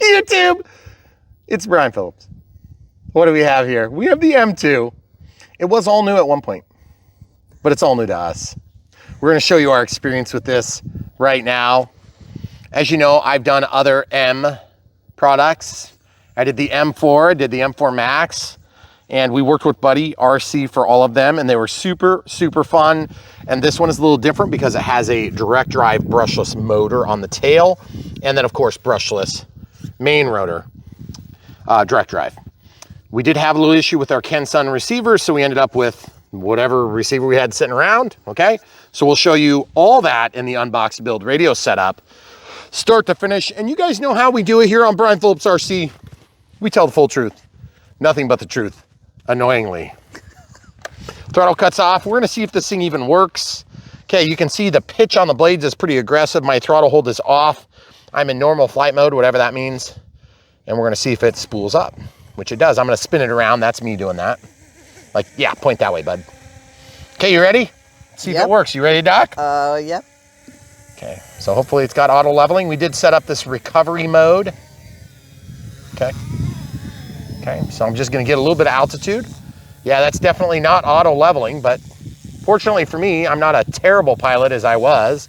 YouTube. It's Brian Phillips. What do we have here? We have the M2. It was all new at one point, but it's all new to us. We're going to show you our experience with this right now. As you know, I've done other M products. I did the M4, I did the M4 Max, and we worked with Buddy RC for all of them, and they were super, super fun. And this one is a little different because it has a direct drive brushless motor on the tail, and then of course brushless main rotor, direct drive. We did have a little issue with our Kensun receiver, so we ended up with whatever receiver we had sitting around, okay? So we'll show you all that in the Unbox build radio setup, start to finish. And you guys know how we do it here on Brian Phillips RC. We tell the full truth, nothing but the truth, annoyingly. Throttle cuts off. We're gonna see if this thing even works. Okay, you can see the pitch on the blades is pretty aggressive. My throttle hold is off. I'm in normal flight mode, whatever that means. And we're gonna see if it spools up, which it does. I'm gonna spin it around. That's me doing that. Like, yeah, point that way, bud. Okay, you ready? See if it works. You ready, Doc? Yep. Okay, so hopefully it's got auto leveling. We did set up this recovery mode. Okay. Okay, so I'm just gonna get a little bit of altitude. Yeah, that's definitely not auto leveling, but fortunately for me, I'm not a terrible pilot as I was,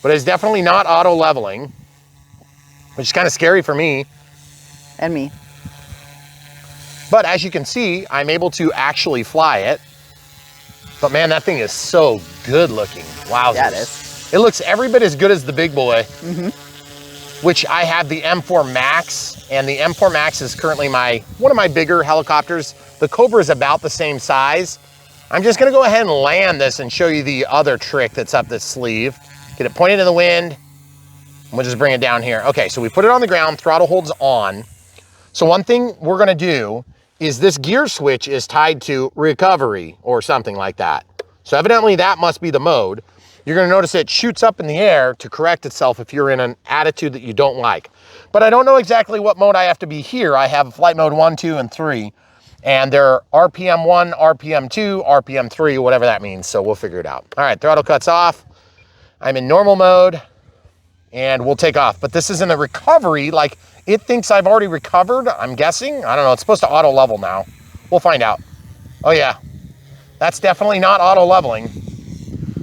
but it's definitely not auto leveling, which is kind of scary for me. And me. But as you can see, I'm able to actually fly it. But man, that thing is so good looking. Wow. Yeah, it is. It looks every bit as good as the big boy, which I have the M4 Max, and the M4 Max is currently one of my bigger helicopters. The Cobra is about the same size. I'm just gonna go ahead and land this and show you the other trick that's up this sleeve. Get it pointed in the wind, and we'll just bring it down here. Okay, so we put it on the ground, throttle holds on. So one thing we're gonna do is this gear switch is tied to recovery or something like that. So evidently that must be the mode. You're gonna notice it shoots up in the air to correct itself if you're in an attitude that you don't like. But I don't know exactly what mode I have to be here. I have flight mode 1, 2, and 3. And they're RPM 1, RPM 2, RPM 3, whatever that means. So we'll figure it out. All right, throttle cuts off. I'm in normal mode and we'll take off. But this is in the recovery, like it thinks I've already recovered, I'm guessing. I don't know, it's supposed to auto level now. We'll find out. Oh yeah, that's definitely not auto leveling.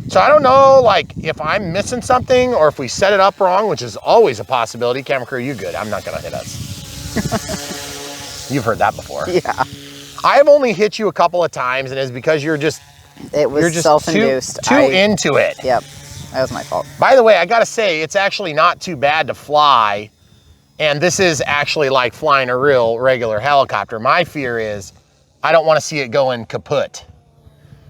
So I don't know, like if I'm missing something or if we set it up wrong, which is always a possibility. Camera crew, you good? I'm not gonna hit us. You've heard that before. Yeah. I've only hit you a couple of times, and it's because you're just self-induced. Too into it. Yep, that was my fault. By the way, I gotta say, it's actually not too bad to fly, and this is actually like flying a real regular helicopter. My fear is I don't want to see it going kaput,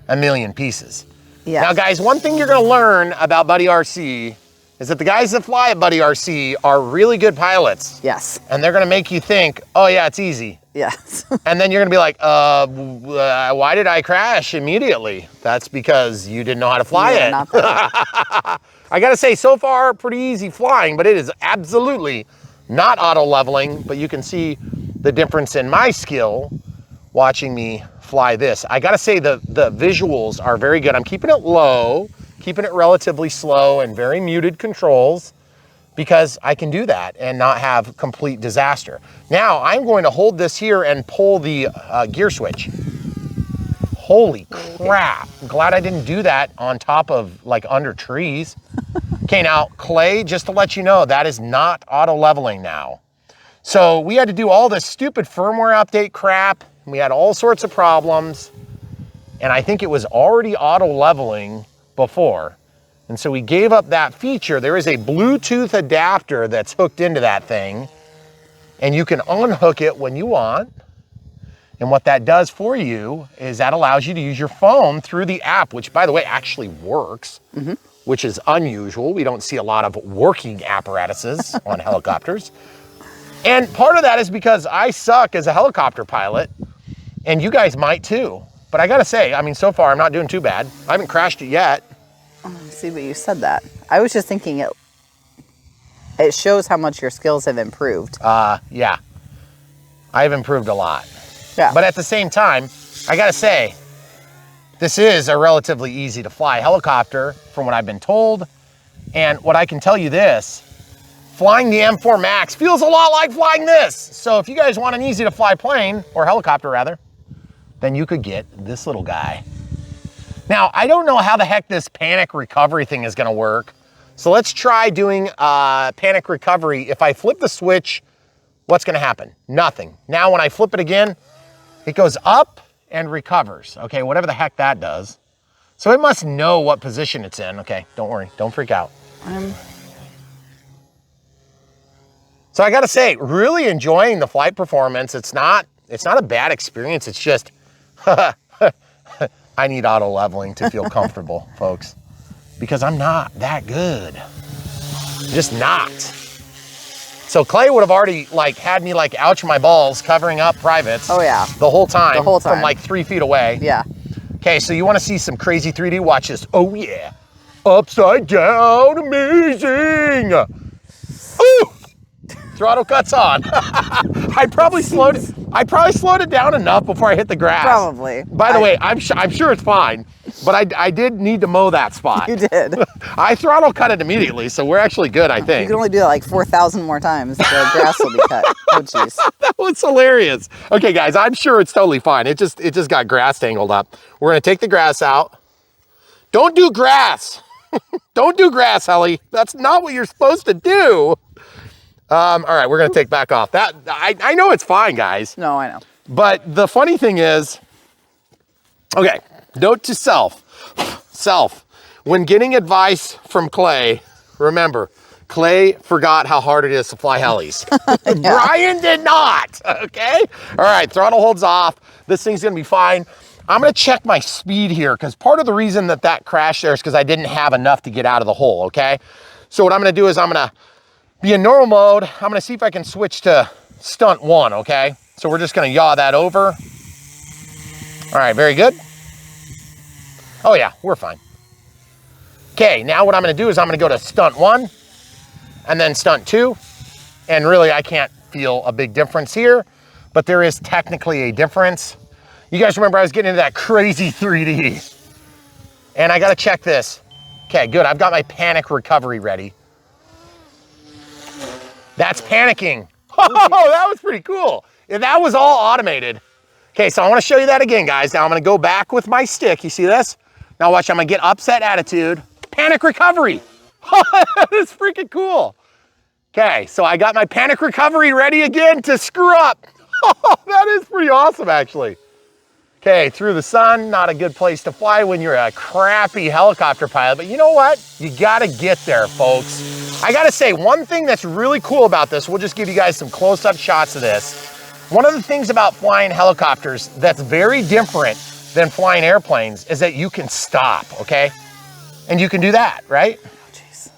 a million pieces. Yeah. Now, guys, one thing you're gonna learn about Buddy RC is that the guys that fly at Buddy RC are really good pilots. Yes. And they're gonna make you think, oh yeah, it's easy. Yes. And then you're gonna be like, why did I crash immediately? That's because you didn't know how to fly it. Not that. I gotta say, so far, pretty easy flying, but it is absolutely not auto leveling, but you can see the difference in my skill watching me fly this. I gotta say the visuals are very good. I'm keeping it low, keeping it relatively slow and very muted controls, because I can do that and not have complete disaster. Now I'm going to hold this here and pull the gear switch. Holy crap. I'm glad I didn't do that on top of like under trees. Okay, now Clay, just to let you know, that is not auto leveling now. So we had to do all this stupid firmware update crap. And we had all sorts of problems. And I think it was already auto leveling before. And so we gave up that feature. There is a Bluetooth adapter that's hooked into that thing, and you can unhook it when you want. And what that does for you is that allows you to use your phone through the app, which by the way, actually works, which is unusual. We don't see a lot of working apparatuses on helicopters. And part of that is because I suck as a helicopter pilot, and you guys might too. But I gotta say, I mean, so far I'm not doing too bad. I haven't crashed it yet. Oh, I see, but you said that. I was just thinking it shows how much your skills have improved. Yeah. I've improved a lot. Yeah. But at the same time, I gotta say, this is a relatively easy to fly helicopter from what I've been told. And what I can tell you this, flying the M4 Max feels a lot like flying this. So if you guys want an easy to fly plane, or helicopter rather, then you could get this little guy. Now, I don't know how the heck this panic recovery thing is gonna work. So let's try doing panic recovery. If I flip the switch, what's gonna happen? Nothing. Now when I flip it again, it goes up and recovers. Okay, whatever the heck that does. So it must know what position it's in. Okay, don't worry, don't freak out. So I gotta say, really enjoying the flight performance. It's not a bad experience. It's just, I need auto leveling to feel comfortable, folks, because I'm not that good. Just not. So Clay would have already had me ouch my balls covering up privates. Oh yeah. The whole time. The whole time. From 3 feet away. Yeah. Okay, so you want to see some crazy 3D? Watch this. Oh yeah. Upside down, amazing. Ooh. Throttle cuts on. I probably slowed it down enough before I hit the grass. Probably. By the way, I'm sure it's fine, but I did need to mow that spot. You did. I throttle cut it immediately, so we're actually good, I think. You can only do it 4,000 more times. The grass will be cut. Oh jeez. That was hilarious. Okay, guys, I'm sure it's totally fine. It just got grass tangled up. We're gonna take the grass out. Don't do grass. Don't do grass, Heli. That's not what you're supposed to do. All right, we're gonna take back off. That I know it's fine, guys. No, I know. But the funny thing is, okay, note to self, when getting advice from Clay, remember, Clay forgot how hard it is to fly helis. Yeah. Brian did not, okay? All right, throttle holds off. This thing's gonna be fine. I'm gonna check my speed here, because part of the reason that crashed there is because I didn't have enough to get out of the hole, okay? So what I'm gonna do is I'm gonna be in normal mode. I'm gonna see if I can switch to stunt 1, okay? So we're just gonna yaw that over. All right, very good. Oh yeah, we're fine. Okay, now what I'm gonna do is I'm gonna go to stunt 1 and then stunt 2. And really I can't feel a big difference here, but there is technically a difference. You guys remember I was getting into that crazy 3D. And I gotta check this. Okay, good, I've got my panic recovery ready. That's panicking. Oh, that was pretty cool. Yeah, that was all automated. Okay, so I wanna show you that again, guys. Now I'm gonna go back with my stick. You see this? Now watch, I'm gonna get upset attitude. Panic recovery. That is freaking cool. Okay, so I got my panic recovery ready again to screw up. That is pretty awesome, actually. Okay, through the sun, not a good place to fly when you're a crappy helicopter pilot, but you know what? You gotta get there, folks. I gotta say, one thing that's really cool about this, we'll just give you guys some close-up shots of this. One of the things about flying helicopters that's very different than flying airplanes is that you can stop, okay? And you can do that, right? Oh, jeez.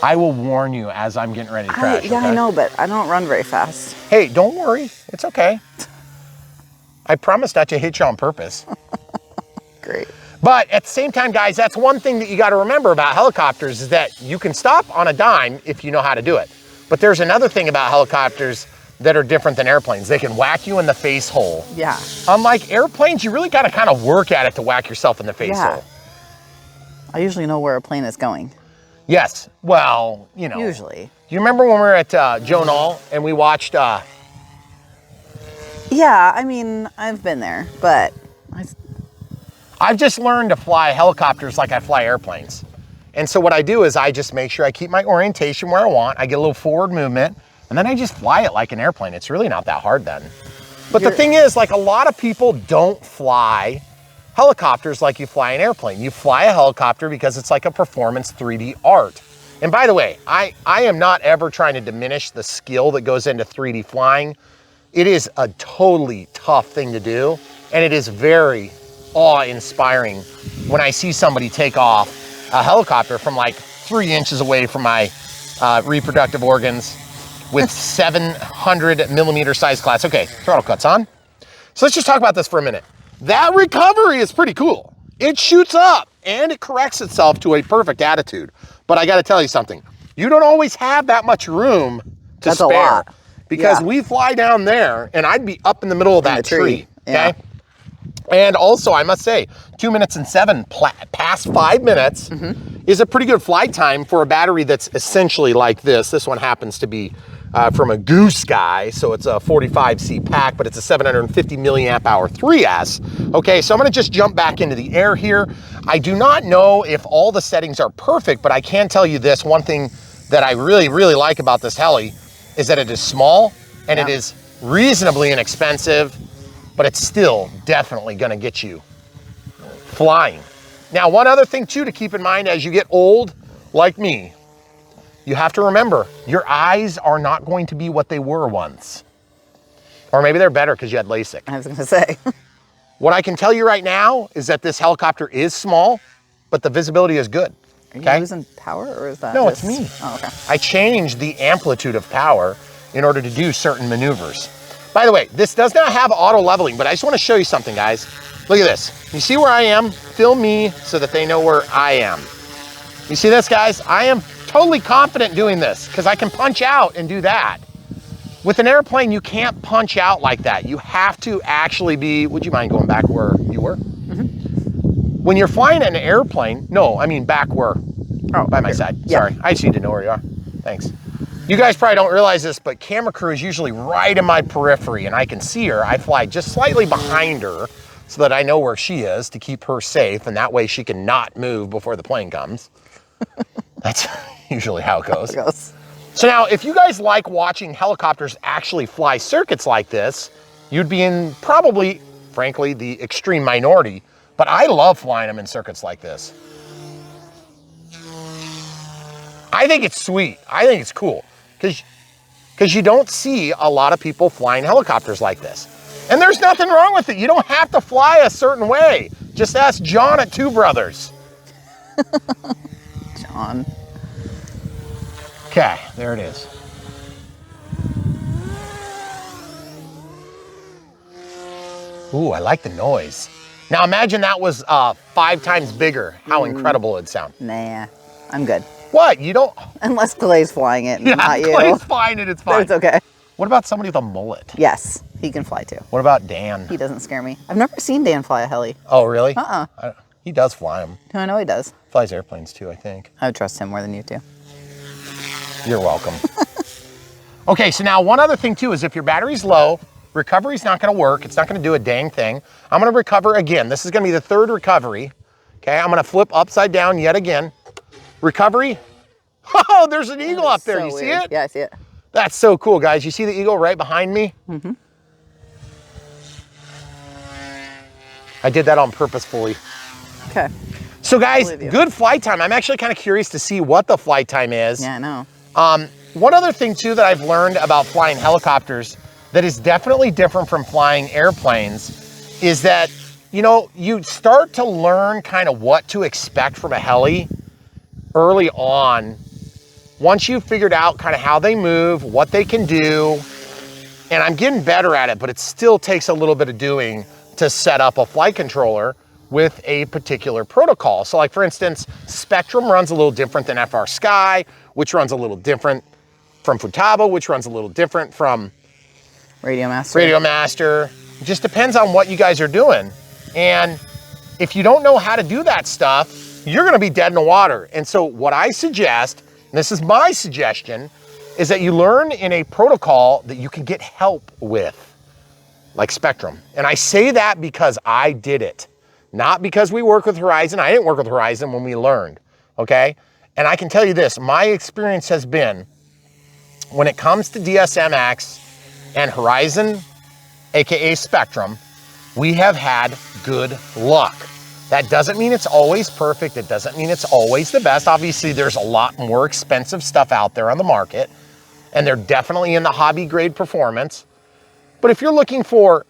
I will warn you as I'm getting ready to crash. Yeah, okay? I know, but I don't run very fast. Hey, don't worry, it's okay. I promise not to hit you on purpose. Great. But at the same time, guys, that's one thing that you got to remember about helicopters is that you can stop on a dime if you know how to do it. But there's another thing about helicopters that are different than airplanes. They can whack you in the face hole. Yeah. Unlike airplanes, you really got to kind of work at it to whack yourself in the face hole. I usually know where a plane is going. Yes. Well, you know. Usually. Do you remember when we were at Joe Knoll and we watched... Yeah, I mean, I've been there, but... I've just learned to fly helicopters like I fly airplanes. And so what I do is I just make sure I keep my orientation where I want. I get a little forward movement, and then I just fly it like an airplane. It's really not that hard then. But the thing is, a lot of people don't fly helicopters like you fly an airplane. You fly a helicopter because it's like a performance 3D art. And by the way, I am not ever trying to diminish the skill that goes into 3D flying. It is a totally tough thing to do, and it is very awe-inspiring when I see somebody take off a helicopter from 3 inches away from my reproductive organs with 700 millimeter size class. Okay, throttle cuts on. So let's just talk about this for a minute. That recovery is pretty cool. It shoots up and it corrects itself to a perfect attitude. But I gotta tell you something. You don't always have that much room to spare. A lot. Because we fly down there and I'd be up in the middle of that tree, okay? And also, I must say, 2 minutes and 7 past 5 minutes is a pretty good flight time for a battery that's essentially like this. This one happens to be from a Goose guy, so it's a 45C pack, but it's a 750 milliamp hour 3S. Okay, so I'm gonna just jump back into the air here. I do not know if all the settings are perfect, but I can tell you this, one thing that I really, really like about this heli is that it is small and it is reasonably inexpensive, but it's still definitely gonna get you flying. Now, one other thing too to keep in mind as you get old, like me, you have to remember, your eyes are not going to be what they were once. Or maybe they're better because you had LASIK. I was gonna say. What I can tell you right now is that this helicopter is small, but the visibility is good. Are you losing power, or is that No, just... it's me. Oh, okay. I changed the amplitude of power in order to do certain maneuvers. By the way, this does not have auto leveling, but I just want to show you something, guys. Look at this. You see where I am? Film me so that they know where I am. You see this, guys? I am totally confident doing this because I can punch out and do that. With an airplane, you can't punch out like that. You have to actually be, would you mind going back where you were? Mm-hmm. When you're flying an airplane, no, I mean back where, by my side. Yeah. Sorry, I just need to know where you are. Thanks. You guys probably don't realize this, but camera crew is usually right in my periphery and I can see her. I fly just slightly behind her so that I know where she is to keep her safe, and that way she can not move before the plane comes. That's usually how it goes. So now, if you guys like watching helicopters actually fly circuits like this, you'd be in probably, frankly, the extreme minority, but I love flying them in circuits like this. I think it's sweet. I think it's cool, because you don't see a lot of people flying helicopters like this. And there's nothing wrong with it. You don't have to fly a certain way. Just ask John at Two Brothers. John. Okay, there it is. Ooh, I like the noise. Now imagine that was 5 times bigger. How incredible it'd sound. Nah, I'm good. What, you don't? Unless Clay's flying it, Yeah, not you. Clay's flying it, it's fine. It's okay. What about somebody with a mullet? Yes, he can fly too. What about Dan? He doesn't scare me. I've never seen Dan fly a heli. Oh, really? Uh-uh. He does fly them. I know he does. Flies airplanes too, I think. I would trust him more than you do. You're welcome. Okay, so now one other thing too is if your battery's low, recovery's not gonna work. It's not gonna do a dang thing. I'm gonna recover again. This is gonna be the 3rd recovery. Okay, I'm gonna flip upside down yet again. Recovery. Oh, there's an eagle up there. So you see weird. it? Yeah, I see it. That's so cool, guys. You see the eagle right behind me? Mm-hmm. I did that on purposefully. Okay. So guys, good flight time. I'm actually kind of curious to see what the flight time is. Yeah, I know. One other thing too that I've learned about flying helicopters that is definitely different from flying airplanes is that, you know, you start to learn kind of what to expect from a heli early on. Once you've figured out kind of how they move, what they can do, and I'm getting better at it, but it still takes a little bit of doing to set up a flight controller with a particular protocol. So like for instance, Spectrum runs a little different than FR Sky, which runs a little different from Futaba, which runs a little different from Radio Master. Radio Master. It just depends on what you guys are doing. And if you don't know how to do that stuff, you're gonna be dead in the water. And so what I suggest, and this is my suggestion, is that you learn in a protocol that you can get help with, like Spectrum. And I say that because I did it. Not because we work with Horizon. I didn't work with Horizon when we learned, okay? And I can tell you this, my experience has been, when it comes to DSMX and Horizon, AKA Spectrum, we have had good luck. That doesn't mean it's always perfect. It doesn't mean it's always the best. Obviously, there's a lot more expensive stuff out there on the market, and they're definitely in the hobby grade performance. But if you're looking for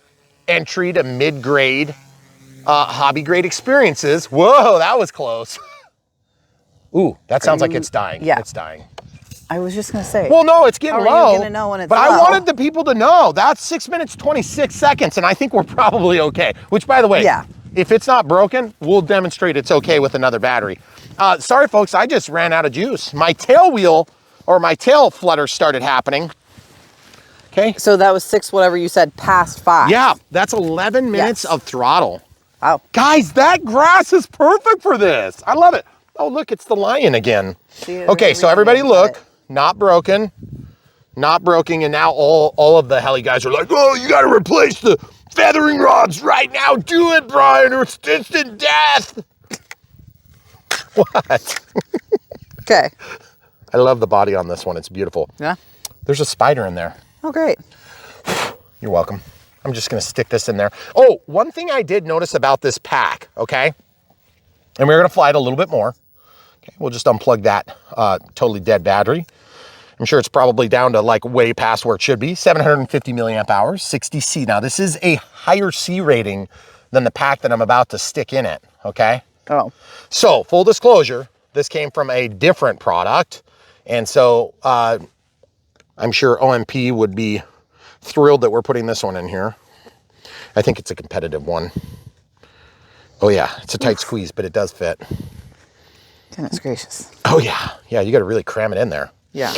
entry to mid-grade, hobby grade experiences, whoa, that was close. Ooh, that sounds like it's dying. Yeah. It's dying. I was just gonna say. Well, no, it's getting low. How are you gonna know when it's but low? I wanted the people to know. That's 6 minutes, 26 seconds, and I think we're probably okay. Which, by the way, yeah, if it's not broken, we'll demonstrate it's okay with another battery. Sorry, folks, I just ran out of juice. My tail wheel, or my tail flutter started happening. Okay. So that was 6, whatever you said, past 5. Yeah, that's 11 minutes of throttle. Wow. Guys, that grass is perfect for this. I love it. Oh, look, it's the lion again. See, Okay, so everybody look, not broken, not broken. And now all of the heli guys are like, oh, you got to replace the feathering rods right now. Do it, Brian, or it's instant death. What? Okay. I love the body on this one. It's beautiful. Yeah. There's a spider in there. Oh, great. You're welcome. I'm just going to stick this in there. Oh, one thing I did notice about this pack, okay? And we're going to fly it a little bit more. Okay, we'll just unplug that totally dead battery. I'm sure it's probably down to like way past where it should be. 750 milliamp hours, 60 C. Now, this is a higher C rating than the pack that I'm about to stick in it, okay? Oh. So, full disclosure, this came from a different product. And so, I'm sure OMP would be thrilled that we're putting this one in here. I think it's a competitive one. Oh yeah, it's a tight squeeze, but it does fit. Goodness gracious. Oh yeah, yeah, you got to really cram it in there. Yeah.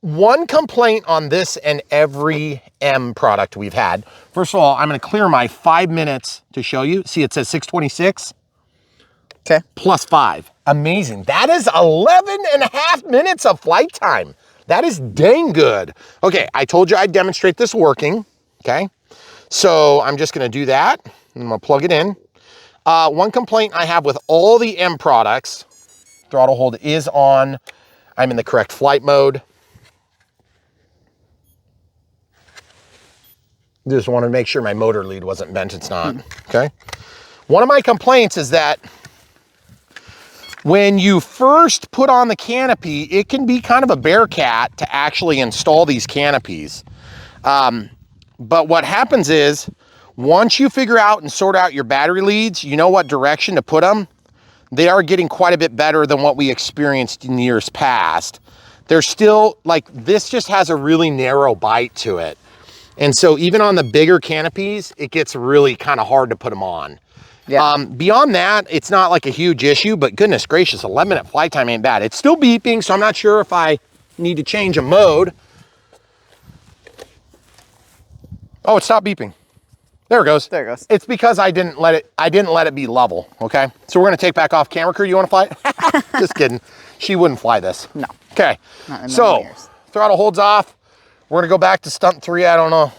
One complaint on this and every M product we've had. First of all, I'm going to clear my 5 minutes to show you. See, it says 626. Okay. Plus 5. Amazing. That is 11 and a half minutes of flight time. That is dang good. Okay, I told you I'd demonstrate this working, okay? So I'm just gonna do that. I'm gonna plug it in. One complaint I have with all the M products, throttle hold is on. I'm in the correct flight mode. Just wanted to make sure my motor lead wasn't bent. It's not, okay? One of my complaints is that when you first put on the canopy, it can be kind of a bear cat to actually install these canopies. But what happens is, once you figure out and sort out your battery leads, you know what direction to put them, they are getting quite a bit better than what we experienced in years past. They're still, like, this just has a really narrow bite to it. And so even on the bigger canopies, it gets really kind of hard to put them on. Yeah. Beyond that, it's not like a huge issue, but goodness gracious, 11-minute flight time ain't bad. It's still beeping, so I'm not sure if I need to change a mode. Oh, it stopped beeping. There it goes. There it goes. It's because I didn't let it be level, okay? So we're gonna take back off camera crew. You wanna fly it? Just kidding. She wouldn't fly this. No. Okay. Not in a So million years. throttle holds off. We're gonna go back to stunt 3. I don't know.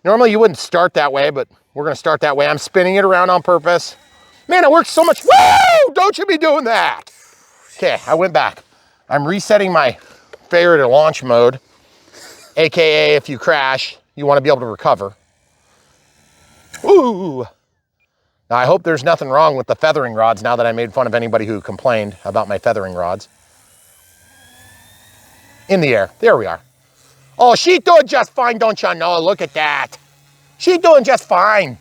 Normally you wouldn't start that way, but we're gonna start that way. I'm spinning it around on purpose. Man, it works so much. Woo! Don't you be doing that. Okay, I went back. I'm resetting my failure to launch mode, AKA if you crash, you wanna be able to recover. Ooh. Now I hope there's nothing wrong with the feathering rods now that I made fun of anybody who complained about my feathering rods. In the air, there we are. Oh, she's doing just fine, don't you know? Look at that. She's doing just fine.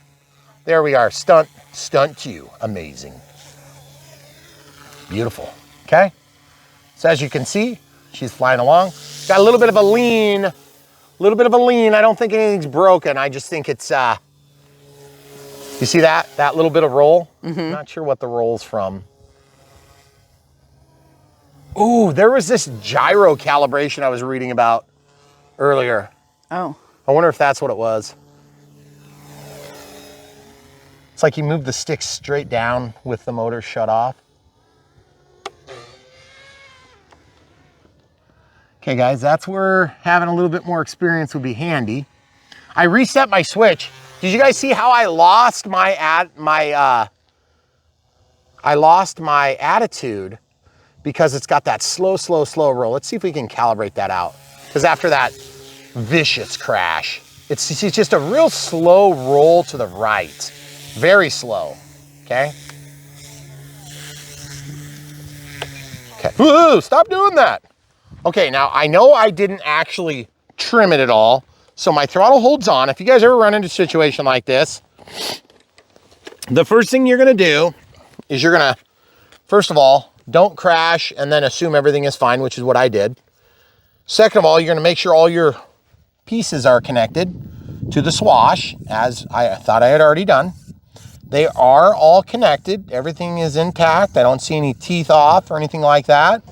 There we are, stunt 2, amazing. Beautiful, okay? So as you can see, she's flying along. Got a little bit of a lean, I don't think anything's broken. I just think it's, you see that little bit of roll? Mm-hmm. Not sure what the roll's from. Ooh, there was this gyro calibration I was reading about earlier. Oh. I wonder if that's what it was. It's like you move the stick straight down with the motor shut off. Okay guys, that's where having a little bit more experience would be handy. I reset my switch. Did you guys see how I lost my attitude because it's got that slow roll. Let's see if we can calibrate that out. Because after that vicious crash, it's just a real slow roll to the right. Very slow, okay? Okay, whoa, stop doing that. Okay, now I know I didn't actually trim it at all, so my throttle holds on. If you guys ever run into a situation like this, the first thing you're gonna do is you're gonna, first of all, don't crash and then assume everything is fine, which is what I did. Second of all, you're gonna make sure all your pieces are connected to the swash, as I thought I had already done. They are all connected. Everything is intact. I don't see any teeth off or anything like that.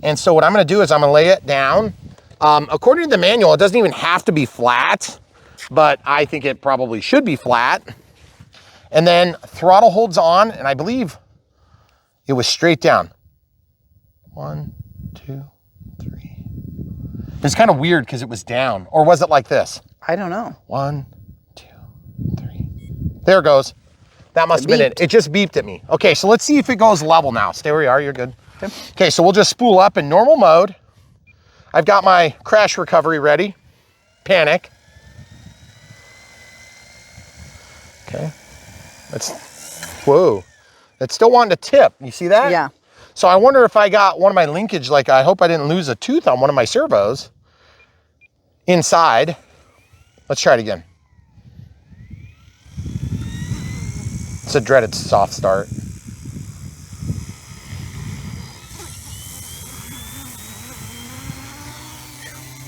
And so what I'm gonna do is I'm gonna lay it down. According to the manual, it doesn't even have to be flat, but I think it probably should be flat. And then throttle holds on, and I believe it was straight down. 1, 2, 3. It's kind of weird because it was down. Or was it like this? I don't know. 1, 2, 3. There it goes. That must have been it. It just beeped at me. Okay, so let's see if it goes level now. Stay where you are, you're good. Okay, so we'll just spool up in normal mode. I've got my crash recovery ready. Panic. Okay. Whoa. It's still wanting to tip. You see that? Yeah. So I wonder if I got one of my linkage, like I hope I didn't lose a tooth on one of my servos inside. Let's try it again. It's a dreaded soft start.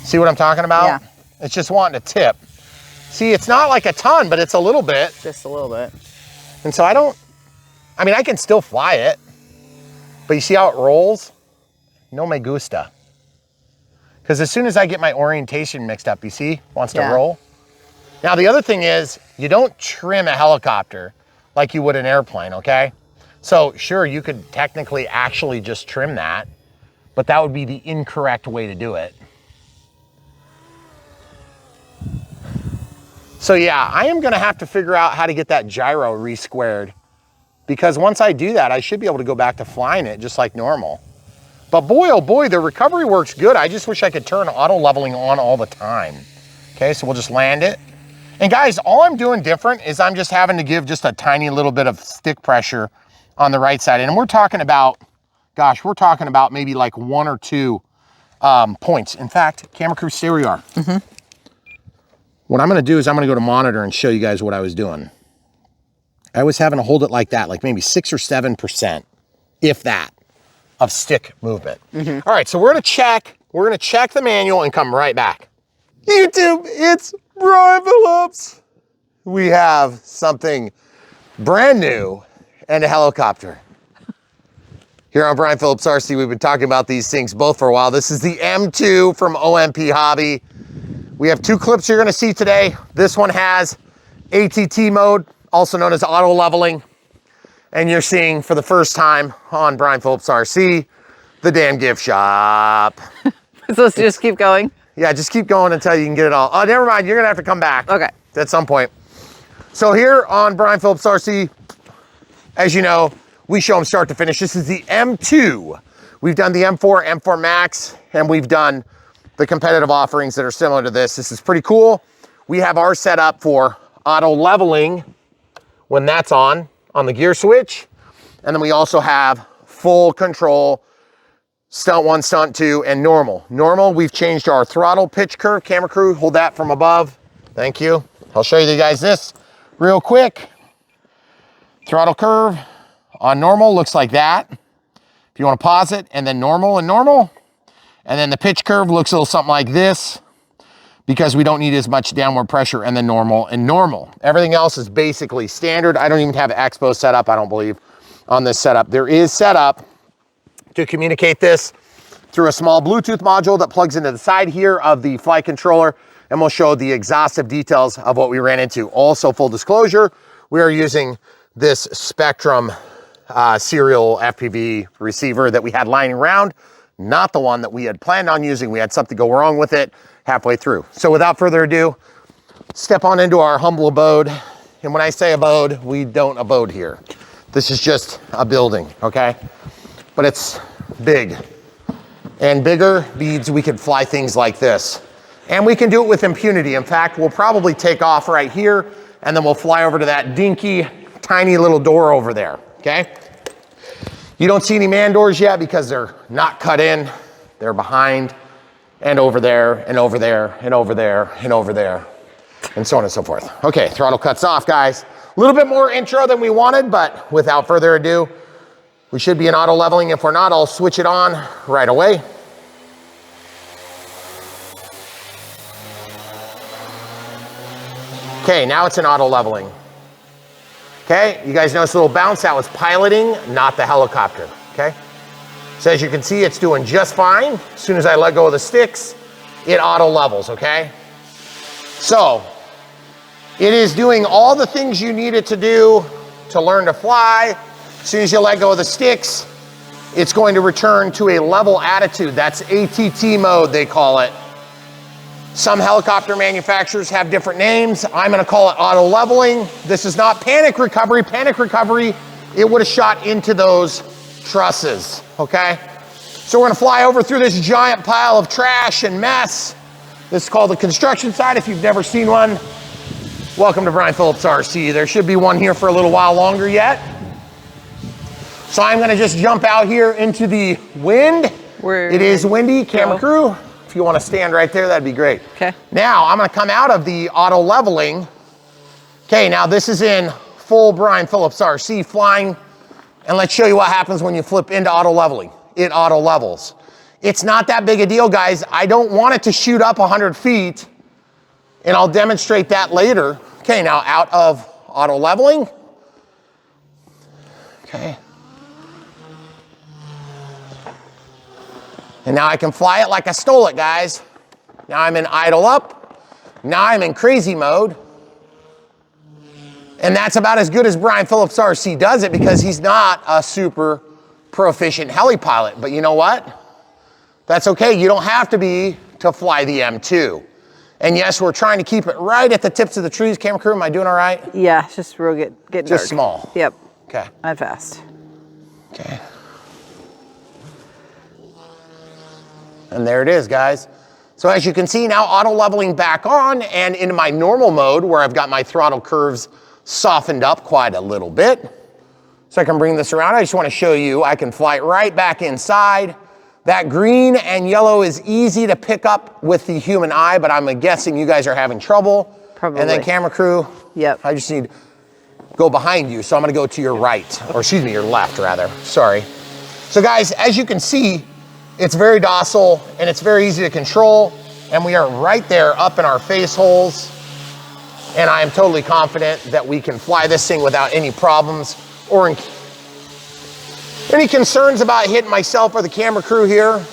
See what I'm talking about? Yeah. It's just wanting to tip. See, it's not like a ton, but it's a little bit. Just a little bit. And so I mean, I can still fly it, but you see how it rolls? No me gusta. Because as soon as I get my orientation mixed up, you see, wants to roll. Now, the other thing is you don't trim a helicopter like you would an airplane, okay? So sure, you could technically actually just trim that, but that would be the incorrect way to do it. So yeah, I am gonna have to figure out how to get that gyro re-squared, because once I do that, I should be able to go back to flying it just like normal. But boy, oh boy, the recovery works good. I just wish I could turn auto leveling on all the time. Okay, so we'll just land it. And guys, all I'm doing different is I'm just having to give just a tiny little bit of stick pressure on the right side. And we're talking about, gosh, we're talking about maybe like 1 or 2 points. In fact, camera crew, stay where you are. What I'm gonna do is I'm gonna go to monitor and show you guys what I was doing. I was having to hold it like that, like maybe 6 or 7%, if that, of stick movement. All right, so we're gonna check the manual and come right back. YouTube, it's Brian Phillips. We have something brand new and a helicopter. Here on Brian Phillips RC, we've been talking about these things both for a while. This is the M2 from OMP Hobby. We have 2 clips you're gonna see today. This one has ATT mode, also known as auto leveling. And you're seeing for the first time on Brian Phillips RC, the damn gift shop. So let's just keep going? Yeah, just keep going until you can get it all. Oh, never mind, you're gonna have to come back. Okay. At some point. So here on Brian Phillips RC, as you know, we show them start to finish. This is the M2. We've done the M4, M4 Max, and we've done the competitive offerings that are similar to this. This is pretty cool. We have our setup for auto leveling when that's on the gear switch. And then we also have full control, stunt 1, stunt 2, and normal. Normal, we've changed our throttle pitch curve. Camera crew, hold that from above. Thank you. I'll show you guys this real quick. Throttle curve on normal looks like that. If you want to pause it, and then normal and normal. And then the pitch curve looks a little something like this, because we don't need as much downward pressure, and then normal and normal. Everything else is basically standard. I don't even have Expo set up, I don't believe, on this setup. There is set up to communicate this through a small Bluetooth module that plugs into the side here of the flight controller, and we'll show the exhaustive details of what we ran into. Also, full disclosure, we are using this Spectrum serial FPV receiver that we had lying around, not the one that we had planned on using. We had something go wrong with it halfway through. So without further ado, step on into our humble abode. And when I say abode, we don't abode here. This is just a building, okay? But it's big. And bigger means we can fly things like this. And we can do it with impunity. In fact, we'll probably take off right here, and then we'll fly over to that dinky, tiny little door over there, okay? You don't see any man doors yet because they're not cut in. They're behind, and over there, and over there, and over there, and over there, and so on and so forth. Okay, throttle cuts off, guys. A little bit more intro than we wanted, but without further ado, we should be in auto leveling. If we're not, I'll switch it on right away. Okay, now it's in auto leveling. Okay, you guys notice a little bounce? That was piloting, not the helicopter, okay? So as you can see, it's doing just fine. As soon as I let go of the sticks, it auto levels, okay? So, it is doing all the things you need it to do to learn to fly. As soon as you let go of the sticks, it's going to return to a level attitude. That's ATT mode, they call it. Some helicopter manufacturers have different names. I'm gonna call it auto leveling. This is not panic recovery. Panic recovery, it would have shot into those trusses, okay? So we're gonna fly over through this giant pile of trash and mess. This is called the construction site. If you've never seen one, welcome to Brian Phillips RC. There should be one here for a little while longer yet. So I'm gonna just jump out here into the wind. It is windy, camera crew. If you wanna stand right there, that'd be great. Okay. Now I'm gonna come out of the auto leveling. Okay, now this is in full Brian Phillips RC flying, and let's show you what happens when you flip into auto leveling. It auto levels. It's not that big a deal, guys. I don't want it to shoot up 100 feet, and I'll demonstrate that later. Okay, now out of auto leveling. Okay. And now I can fly it like I stole it, guys. Now I'm in idle up. Now I'm in crazy mode. And that's about as good as Brian Phillips RC does it, because he's not a super proficient heli pilot. But you know what? That's okay. You don't have to be to fly the M2. And yes, we're trying to keep it right at the tips of the trees. Camera crew, am I doing all right? Yeah, just real good. Getting just dark. Small. Yep. Okay. Not fast. Okay. And there it is, guys. So as you can see now, auto leveling back on, and in my normal mode where I've got my throttle curves softened up quite a little bit. So I can bring this around. I just want to show you, I can fly it right back inside. That green and yellow is easy to pick up with the human eye, but I'm guessing you guys are having trouble. Probably. And then camera crew, yep. I just need to go behind you. So I'm gonna go to your right, or excuse me, your left rather, sorry. So guys, as you can see, it's very docile and it's very easy to control, and we are right there up in our face holes. And I am totally confident that we can fly this thing without any problems or any concerns about hitting myself or the camera crew here.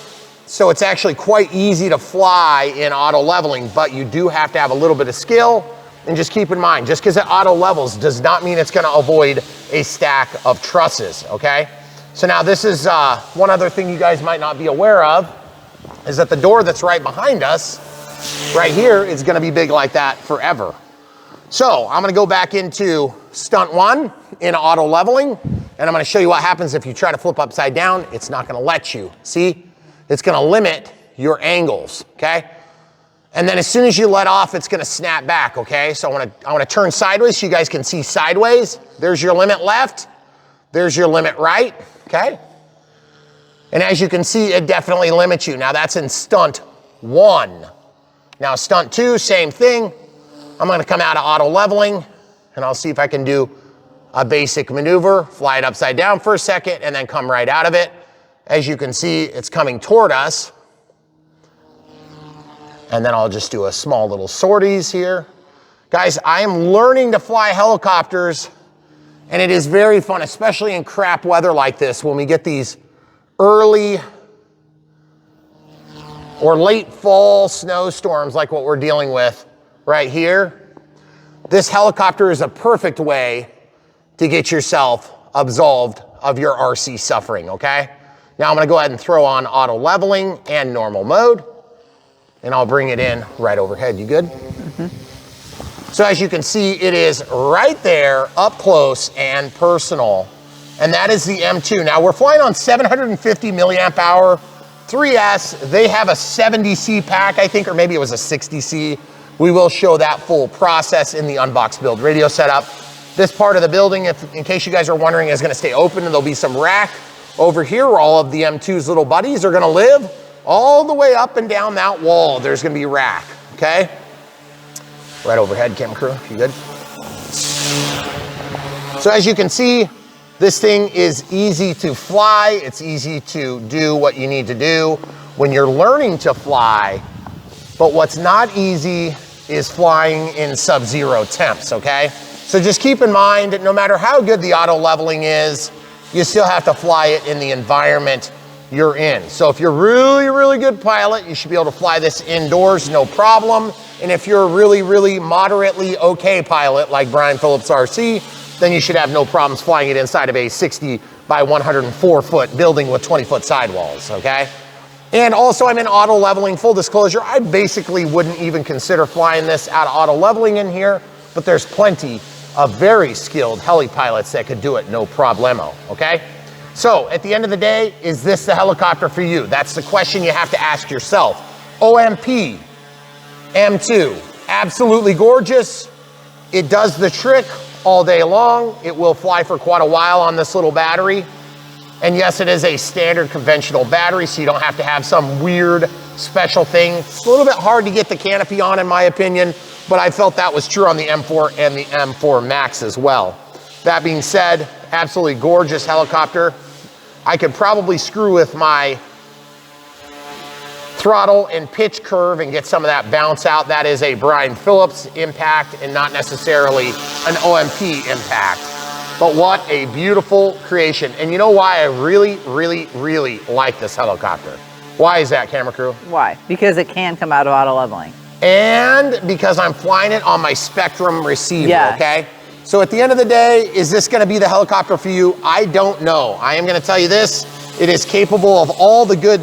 So it's actually quite easy to fly in auto leveling, but you do have to have a little bit of skill. And just keep in mind, just because it auto levels does not mean it's gonna avoid a stack of trusses, okay? So now this is one other thing you guys might not be aware of, is that the door that's right behind us, right here, is gonna be big like that forever. So I'm gonna go back into stunt one in auto leveling, and I'm gonna show you what happens if you try to flip upside down. It's not gonna let you, see? It's gonna limit your angles, okay? And then as soon as you let off, it's gonna snap back, okay? So I wanna turn sideways so you guys can see sideways. There's your limit left, there's your limit right, okay? And as you can see, it definitely limits you. Now that's in stunt one. Now stunt two, same thing. I'm gonna come out of auto leveling, and I'll see if I can do a basic maneuver, fly it upside down for a second, and then come right out of it. As you can see, it's coming toward us. And then I'll just do a small little sorties here. Guys, I am learning to fly helicopters, and it is very fun, especially in crap weather like this, when we get these early or late fall snowstorms like what we're dealing with right here. This helicopter is a perfect way to get yourself absolved of your RC suffering, okay? Now I'm gonna go ahead and throw on auto leveling and normal mode, and I'll bring it in right overhead. You good? Mm-hmm. So as you can see, it is right there, up close and personal. And that is the M2. Now we're flying on 750 milliamp hour 3S. They have a 70C pack, I think, or maybe it was a 60C. We will show that full process in the Unbox build radio setup. This part of the building, in case you guys are wondering, is gonna stay open, and there'll be some rack over here where all of the M2's little buddies are gonna live. All the way up and down that wall, there's gonna be rack, okay? Right overhead, camera crew, you good? So as you can see, this thing is easy to fly. It's easy to do what you need to do when you're learning to fly. But what's not easy is flying in sub-zero temps, okay? So just keep in mind that no matter how good the auto leveling is, you still have to fly it in the environment you're in. So if you're really, really good pilot, you should be able to fly this indoors, no problem. And if you're a really, really moderately okay pilot like Brian Phillips RC, then you should have no problems flying it inside of a 60 by 104 foot building with 20-foot sidewalls, okay? And also I'm in auto leveling, full disclosure, I basically wouldn't even consider flying this out of auto leveling in here, but there's plenty of very skilled heli pilots that could do it no problemo, okay? So at the end of the day, is this the helicopter for you? That's the question you have to ask yourself. OMP M2, absolutely gorgeous. It does the trick all day long. It will fly for quite a while on this little battery. And yes, it is a standard conventional battery, so you don't have to have some weird special thing. It's a little bit hard to get the canopy on, in my opinion, but I felt that was true on the M4 and the M4 Max as well. That being said, absolutely gorgeous helicopter. I could probably screw with my throttle and pitch curve and get some of that bounce out. That is a Brian Phillips impact and not necessarily an OMP impact. But what a beautiful creation. And you know why I really, really, really like this helicopter? Why is that, camera crew? Why? Because it can come out of auto leveling. And because I'm flying it on my Spectrum receiver, Yes. okay? So at the end of the day, is this gonna be the helicopter for you? I don't know. I am gonna tell you this, it is capable of all the good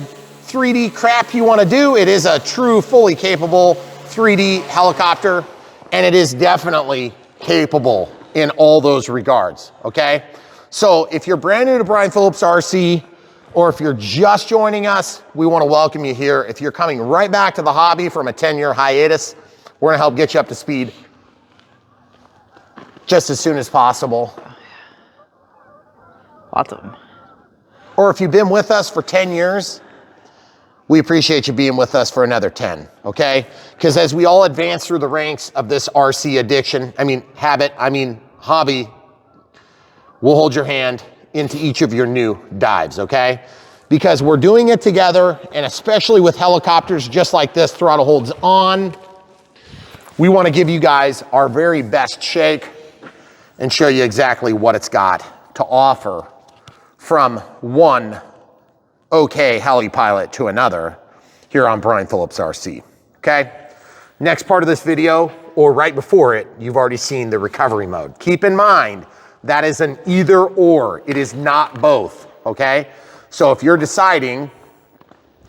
3D crap you wanna do. It is a true, fully capable 3D helicopter, and it is definitely capable in all those regards, okay? So if you're brand new to Brian Phillips RC, or if you're just joining us, we wanna welcome you here. If you're coming right back to the hobby from a 10-year hiatus, we're gonna help get you up to speed just as soon as possible. Lots of them. Or if you've been with us for 10 years, we appreciate you being with us for another 10, okay? Because as we all advance through the ranks of this RC addiction, hobby, we'll hold your hand into each of your new dives, okay? Because we're doing it together, and especially with helicopters just like this, throttle holds on, we wanna give you guys our very best shake and show you exactly what it's got to offer from one okay heli pilot to another here on Brian Phillips RC, okay? Next part of this video, or right before it, you've already seen the recovery mode. Keep in mind, that is an either or, it is not both, okay? So if you're deciding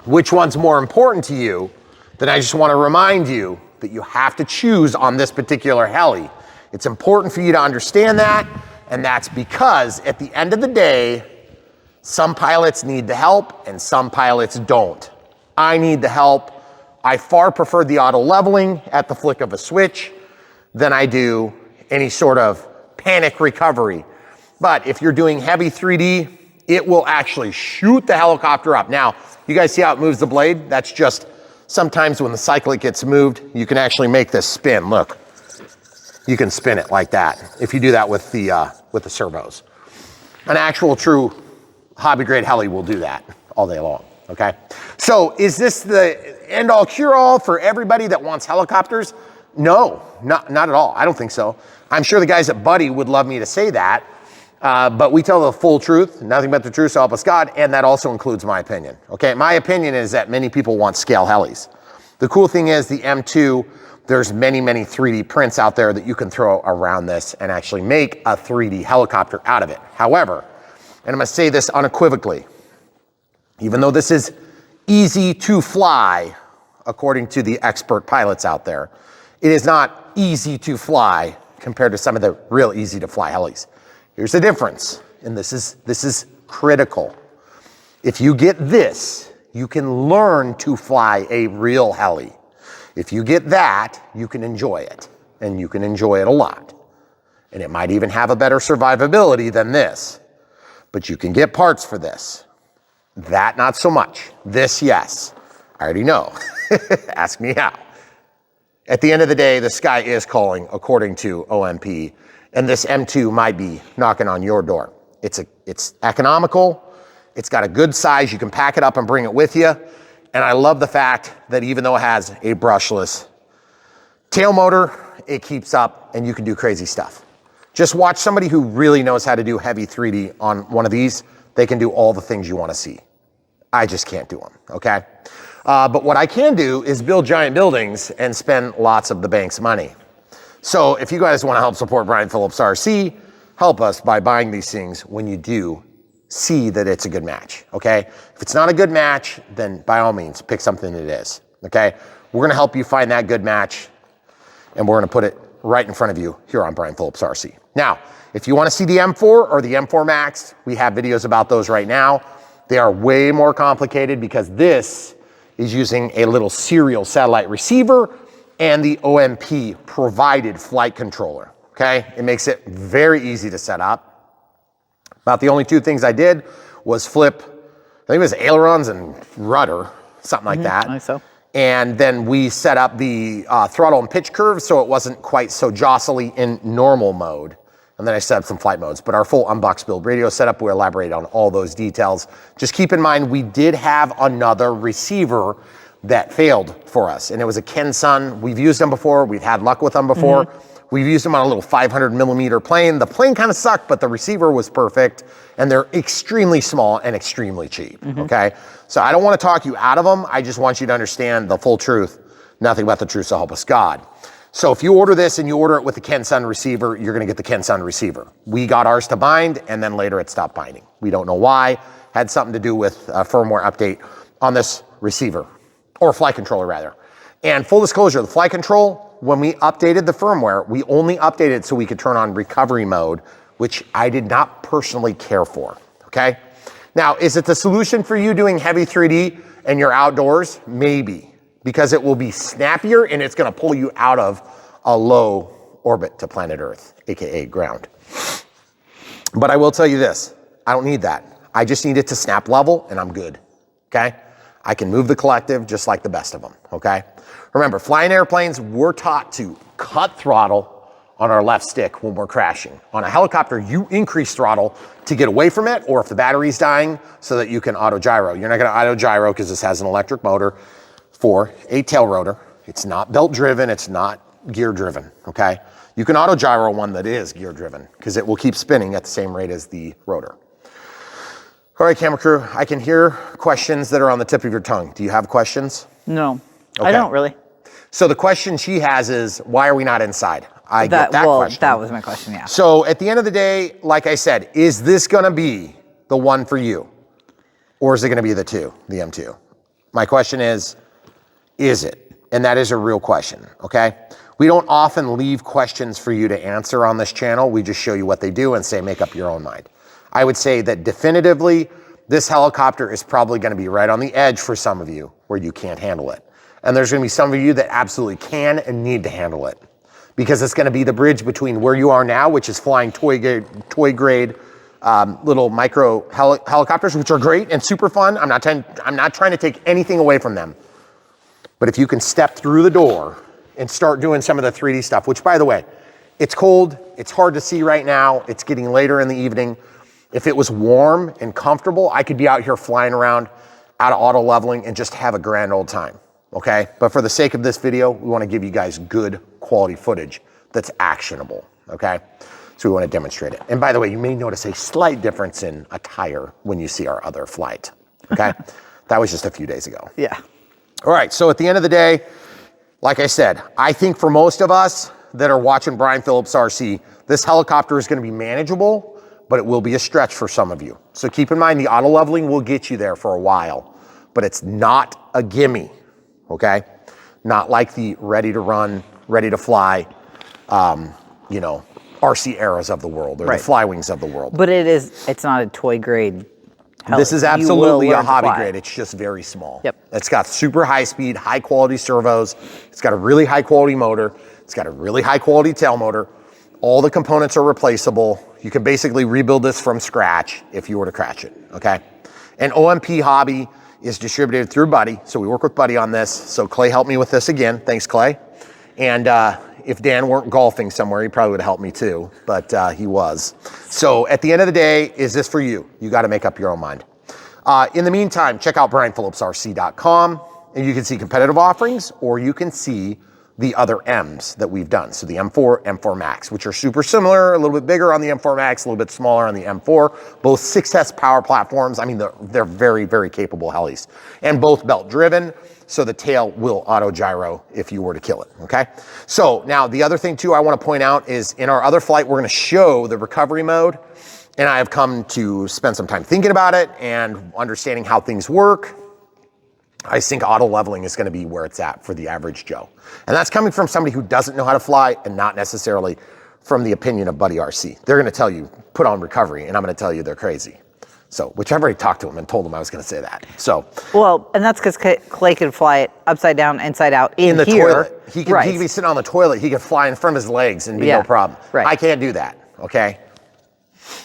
which one's more important to you, then I just wanna remind you that you have to choose on this particular heli. It's important for you to understand that, and that's because at the end of the day, some pilots need the help and some pilots don't. I need the help. I far prefer the auto leveling at the flick of a switch than I do any sort of panic recovery. But if you're doing heavy 3D, it will actually shoot the helicopter up. Now, you guys see how it moves the blade? That's just sometimes when the cyclic gets moved, you can actually make this spin. Look, you can spin it like that if you do that with the servos. An actual true hobby grade heli will do that all day long, okay? So is this the end all cure all for everybody that wants helicopters? No, not at all. I don't think so. I'm sure the guys at Buddy would love me to say that, but we tell the full truth, nothing but the truth, so help us God, and that also includes my opinion, okay? My opinion is that many people want scale helis. The cool thing is the M2, there's many, many 3D prints out there that you can throw around this and actually make a 3D helicopter out of it. However, and I'm gonna say this unequivocally, even though this is easy to fly, according to the expert pilots out there, it is not easy to fly compared to some of the real easy to fly helis. Here's the difference, and this is critical. If you get this, you can learn to fly a real heli. If you get that, you can enjoy it, and you can enjoy it a lot. And it might even have a better survivability than this. But you can get parts for this. That, not so much. This, yes. I already know. Ask me how. At the end of the day, the sky is calling, according to OMP, and this M2 might be knocking on your door. It's economical. It's got a good size. You can pack it up and bring it with you. And I love the fact that even though it has a brushless tail motor, it keeps up and you can do crazy stuff. Just watch somebody who really knows how to do heavy 3D on one of these. They can do all the things you want to see. I just can't do them, okay? But what I can do is build giant buildings and spend lots of the bank's money. So if you guys want to help support Brian Phillips RC, help us by buying these things when you do see that it's a good match, okay? If it's not a good match, then by all means, pick something that is, okay? We're gonna help you find that good match, and we're gonna put it right in front of you here on Brian Phillips RC. Now, if you wanna see the M4 or the M4 Max, we have videos about those right now. They are way more complicated because this is using a little serial satellite receiver and the OMP provided flight controller, okay? It makes it very easy to set up. About the only two things I did was flip, I think it was ailerons and rudder, something like that. I think so. And then we set up the throttle and pitch curve so it wasn't quite so jostly in normal mode. And then I set up some flight modes. But our full Unbox build radio setup, we elaborate on all those details. Just keep in mind, we did have another receiver that failed for us. And it was a Kensun. We've used them before. We've had luck with them before. We've used them on a little 500 millimeter plane. The plane kind of sucked, but the receiver was perfect. And they're extremely small and extremely cheap, okay? So I don't want to talk you out of them. I just want you to understand the full truth. Nothing but the truth, so help us God. So if you order this and you order it with the Kensun receiver, you're gonna get the Kensun receiver. We got ours to bind, and then later it stopped binding. We don't know why. Had something to do with a firmware update on this receiver, or flight controller rather. And full disclosure, the flight control, when we updated the firmware, we only updated it so we could turn on recovery mode, which I did not personally care for, okay? Now, is it the solution for you doing heavy 3D and you're outdoors? Maybe, because it will be snappier and it's gonna pull you out of a low orbit to planet Earth, AKA ground. But I will tell you this, I don't need that. I just need it to snap level and I'm good, okay? I can move the collective just like the best of them, okay? Remember, flying airplanes, we're taught to cut throttle on our left stick when we're crashing. On a helicopter, you increase throttle to get away from it, or if the battery's dying, so that you can auto gyro. You're not gonna auto gyro because this has an electric motor for a tail rotor. It's not belt driven, it's not gear driven, okay? You can auto gyro one that is gear driven because it will keep spinning at the same rate as the rotor. All right, camera crew, I can hear questions that are on the tip of your tongue. Do you have questions? No, Okay. I don't really. So the question she has is, why are we not inside? I get that question. That was my question, yeah. So at the end of the day, like I said, is this gonna be the one for you? Or is it gonna be the M2? My question is it? And that is a real question, okay? We don't often leave questions for you to answer on this channel. We just show you what they do and say, make up your own mind. I would say that definitively, this helicopter is probably gonna be right on the edge for some of you where you can't handle it. And there's gonna be some of you that absolutely can and need to handle it because it's gonna be the bridge between where you are now, which is flying toy grade little micro helicopters, which are great and super fun. I'm not trying to take anything away from them. But if you can step through the door and start doing some of the 3D stuff, which by the way, it's cold, it's hard to see right now, it's getting later in the evening. If it was warm and comfortable, I could be out here flying around out of auto leveling and just have a grand old time, okay? But for the sake of this video, we wanna give you guys good quality footage that's actionable, okay? So we wanna demonstrate it. And by the way, you may notice a slight difference in attire when you see our other flight, okay? That was just a few days ago. Yeah. All right, so at the end of the day, like I said, I think for most of us that are watching Brian Phillips RC, this helicopter is gonna be manageable, but it will be a stretch for some of you. So keep in mind, the auto leveling will get you there for a while, but it's not a gimme, okay? Not like the ready to run, ready to fly, you know, RC eras of the world or the Flywings of the world. But it's not a toy grade heli. This is absolutely a hobby grade. It's just very small. Yep. It's got super high speed, high quality servos. It's got a really high quality motor. It's got a really high quality tail motor. All the components are replaceable. You can basically rebuild this from scratch if you were to crash it, okay? And OMP Hobby is distributed through Buddy. So we work with Buddy on this. So Clay helped me with this again. Thanks, Clay. And if Dan weren't golfing somewhere, he probably would have helped me too, but he was. So at the end of the day, is this for you? You got to make up your own mind. In the meantime, check out brianphillipsrc.com and you can see competitive offerings, or you can see the other M's that we've done. So the M4, M4 Max, which are super similar, a little bit bigger on the M4 Max, a little bit smaller on the M4, both 6S power platforms. I mean, they're very, very capable helis, and both belt driven. so the tail will auto gyro if you were to kill it, okay? So now the other thing too I wanna point out is in our other flight, we're gonna show the recovery mode, and I have come to spend some time thinking about it and understanding how things work. I think auto leveling is gonna be where it's at for the average Joe. And that's coming from somebody who doesn't know how to fly and not necessarily from the opinion of Buddy RC. They're gonna tell you, put on recovery, and I'm gonna tell you they're crazy. So, which I've already talked to him and told him I was gonna say that. So. Well, and that's because Clay can fly it upside down, inside out, in the here. Toilet. He can be sitting on the toilet. He can fly in front of his legs and be no problem. Right. I can't do that, okay?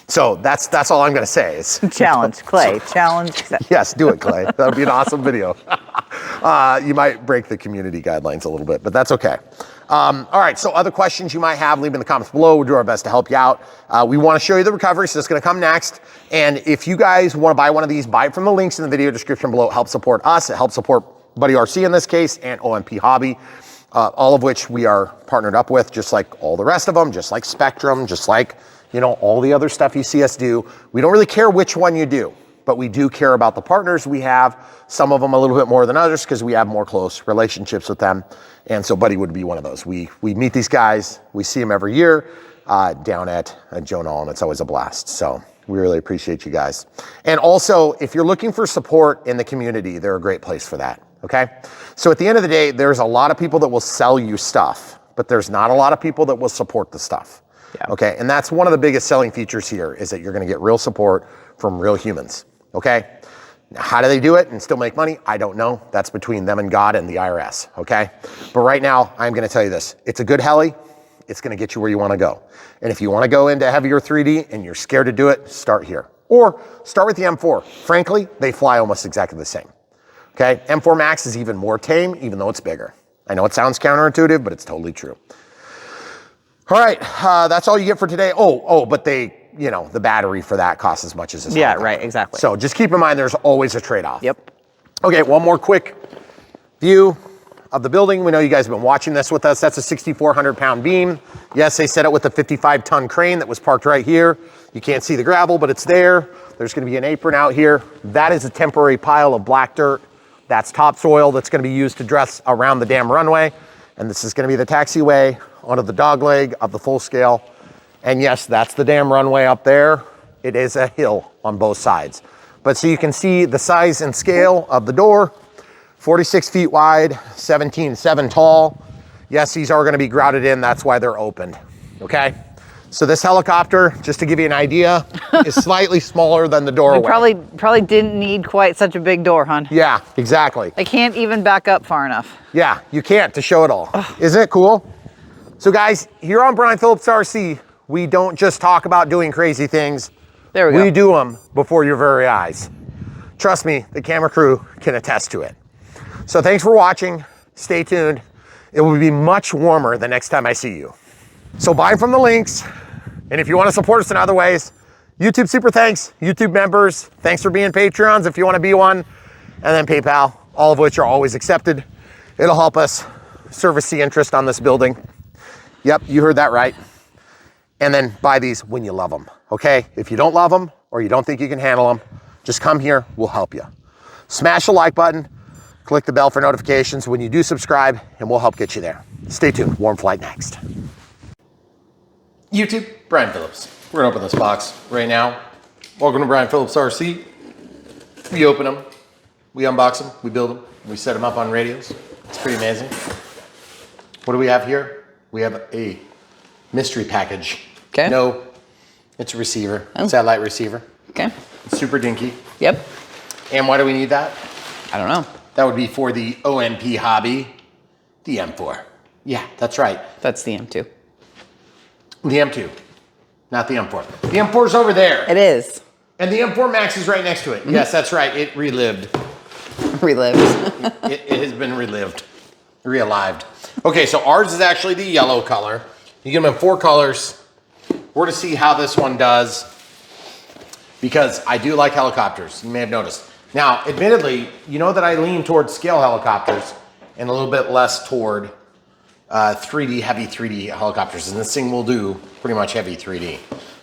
So that's all I'm gonna say is. Challenge, Clay, challenge. Yes, do it, Clay. That would be an awesome video. You might break the community guidelines a little bit, but that's okay. All right, so other questions you might have, leave in the comments below. We'll do our best to help you out. We wanna show you the recovery, so it's gonna come next. And if you guys wanna buy one of these, buy it from the links in the video description below. It helps support us, it helps support Buddy RC in this case, and OMP Hobby, all of which we are partnered up with, just like all the rest of them, just like Spectrum, just like, you know, all the other stuff you see us do. We don't really care which one you do, but we do care about the partners we have. Some of them a little bit more than others because we have more close relationships with them. And so Buddy would be one of those. We meet these guys, we see them every year down at Jonah, and it's always a blast. So we really appreciate you guys. And also, if you're looking for support in the community, they're a great place for that, okay? So at the end of the day, there's a lot of people that will sell you stuff, but there's not a lot of people that will support the stuff. Yeah. Okay, and that's one of the biggest selling features here is that you're gonna get real support from real humans, okay? Now, how do they do it and still make money? I don't know. That's between them and God and the IRS, okay? But right now, I'm gonna tell you this. It's a good heli. It's gonna get you where you wanna go. And if you wanna go into heavier 3D and you're scared to do it, start here. Or start with the M4. Frankly, they fly almost exactly the same, okay? M4 Max is even more tame, even though it's bigger. I know it sounds counterintuitive, but it's totally true. All right, that's all you get for today. But you know, the battery for that costs as much as this. Yeah, right, exactly. So just keep in mind there's always a trade-off. Yep. Okay, one more quick view of the building. We know you guys have been watching this with us. That's a 6,400 pound beam. Yes, they set it with a 55-ton crane that was parked right here. You can't see the gravel, but it's there. There's gonna be an apron out here. That is a temporary pile of black dirt. That's topsoil that's gonna be used to dress around the damn runway. And this is gonna be the taxiway onto the dog leg of the full scale. And yes, that's the damn runway up there. It is a hill on both sides. But so you can see the size and scale of the door, 46 feet wide, 17.7 tall. Yes, these are gonna be grouted in, that's why they're opened, okay? So this helicopter, just to give you an idea, is slightly smaller than the doorway. We probably didn't need quite such a big door, hon. Yeah, exactly. I can't even back up far enough. Yeah, you can't to show it all. Ugh. Isn't it cool? So guys, here on Brian Phillips RC, we don't just talk about doing crazy things. There we go. We do them before your very eyes. Trust me, the camera crew can attest to it. So thanks for watching. Stay tuned. It will be much warmer the next time I see you. So buy from the links. And if you want to support us in other ways, YouTube super thanks, YouTube members, thanks for being Patreons if you want to be one, and then PayPal, all of which are always accepted. It'll help us service the interest on this building. Yep, you heard that right. And then buy these when you love them, okay? If you don't love them or you don't think you can handle them, just come here, we'll help you. Smash the like button, click the bell for notifications when you do subscribe, and we'll help get you there. Stay tuned, warm flight next. YouTube, Brian Phillips. We're gonna open this box right now. Welcome to Brian Phillips RC. We open them, we unbox them, we build them, we set them up on radios. It's pretty amazing. What do we have here? We have a mystery package. Okay. No, it's a receiver, satellite receiver. Okay. It's super dinky. Yep. And why do we need that? I don't know. That would be for the OMP hobby, the M4. Yeah, that's right. That's the M2. The M2, not the M4. The M4's over there. It is. And the M4 Max is right next to it. Mm-hmm. Yes, that's right. It relived. Relived. it has been relived. Realived. Okay, so ours is actually the yellow color. You get them in 4 colors. We're to see how this one does because I do like helicopters. You may have noticed. Now, admittedly, you know that I lean towards scale helicopters and a little bit less toward 3D, heavy 3D helicopters. And this thing will do pretty much heavy 3D.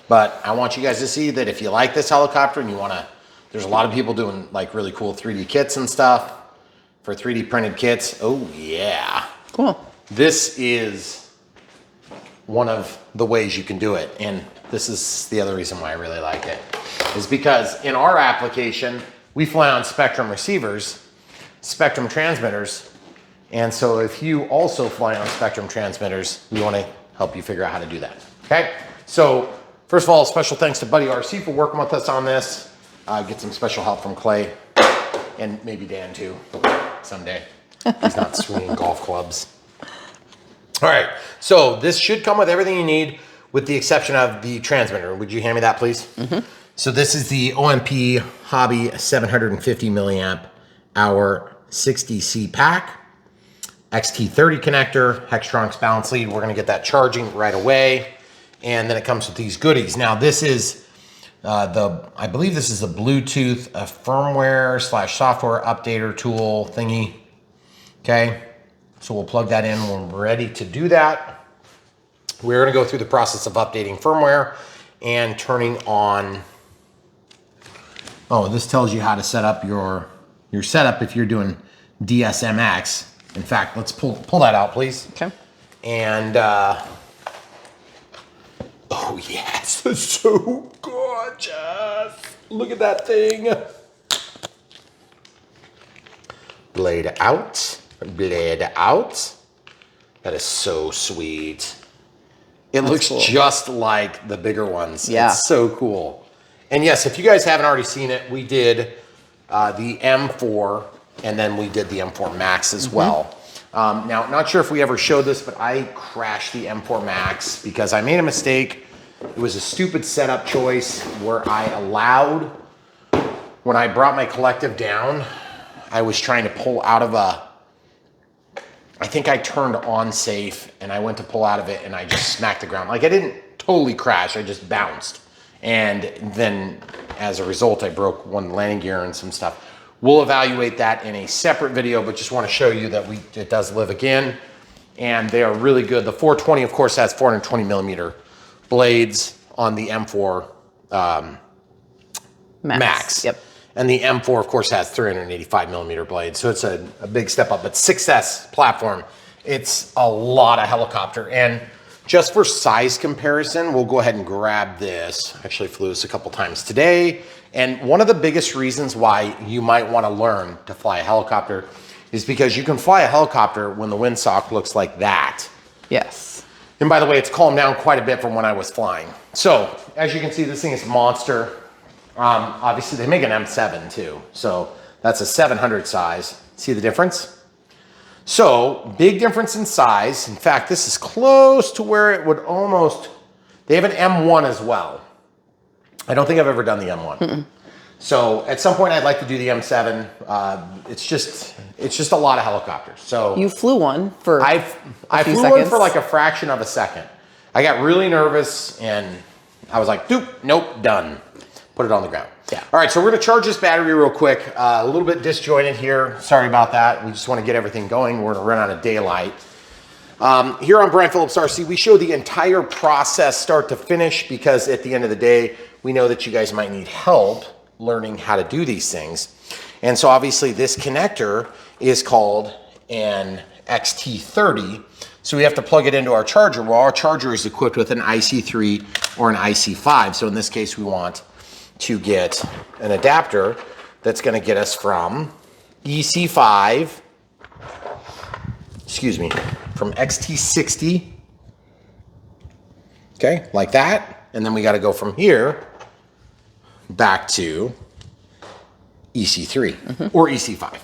But I want you guys to see that if you like this helicopter and you want to, there's a lot of people doing like really cool 3D kits and stuff. for 3D printed kits. Oh yeah. Cool. This is one of the ways you can do it. And this is the other reason why I really like it, is because in our application, we fly on Spectrum receivers, Spectrum transmitters. And so if you also fly on Spectrum transmitters, we want to help you figure out how to do that. Okay. So first of all, special thanks to Buddy RC for working with us on this. Get some special help from Clay and maybe Dan too someday. He's not swinging golf clubs. All right, so this should come with everything you need with the exception of the transmitter. Would you hand me that, please? Mm-hmm. So this is the OMP Hobby 750 milliamp hour 60C pack, XT30 connector, Hextronics balance lead. We're gonna get that charging right away. And then it comes with these goodies. Now this is I believe this is a Bluetooth, a firmware / software updater tool thingy. Okay, so we'll plug that in when we're ready to do that. We're gonna go through the process of updating firmware and turning on, oh, this tells you how to set up your setup if you're doing DSMX. In fact, let's pull that out, please. Okay. And, oh yes, it's so gorgeous. Look at that thing. Blade out, blade out. That is so sweet. It looks cool. Just like the bigger ones. Yeah. It's so cool. And yes, if you guys haven't already seen it, we did the M4 and then we did the M4 Max as well. Now, not sure if we ever showed this, but I crashed the M4 Max because I made a mistake. It was a stupid setup choice where I allowed, when I brought my collective down, I was trying to pull out of I think I turned on safe and I went to pull out of it and I just smacked the ground. Like I didn't totally crash, I just bounced. And then as a result, I broke one landing gear and some stuff. We'll evaluate that in a separate video, but just want to show you that it does live again. And they are really good. The 420, of course, has 420 millimeter blades on the M4 Max. Yep. And the M4, of course, has 385 millimeter blades. So it's a big step up. But 6S platform, it's a lot of helicopter. And just for size comparison, we'll go ahead and grab this. I actually flew this a couple times today. And one of the biggest reasons why you might want to learn to fly a helicopter is because you can fly a helicopter when the windsock looks like that. Yes. And by the way, it's calmed down quite a bit from when I was flying. So as you can see, this thing is monster. Obviously they make an M7 too. So that's a 700 size. See the difference? So big difference in size. In fact, this is close to where it would almost, they have an M1 as well. I don't think I've ever done the M1. Mm-mm. So at some point I'd like to do the M7. It's just a lot of helicopters. So you flew one for I flew one for like a fraction of a second. I got really nervous and I was like, doop, nope, done. Put it on the ground. Yeah. All right, so we're gonna charge this battery real quick. A little bit disjointed here. Sorry about that. We just want to get everything going. We're gonna run out of daylight. Here on Brian Phillips RC, we show the entire process start to finish because at the end of the day, we know that you guys might need help learning how to do these things. And so obviously this connector is called an XT30. So we have to plug it into our charger. Well, our charger is equipped with an IC3 or an IC5. So in this case, we want to get an adapter that's gonna get us from EC5, from XT60, okay, like that. And then we gotta go from here back to EC3 or EC5.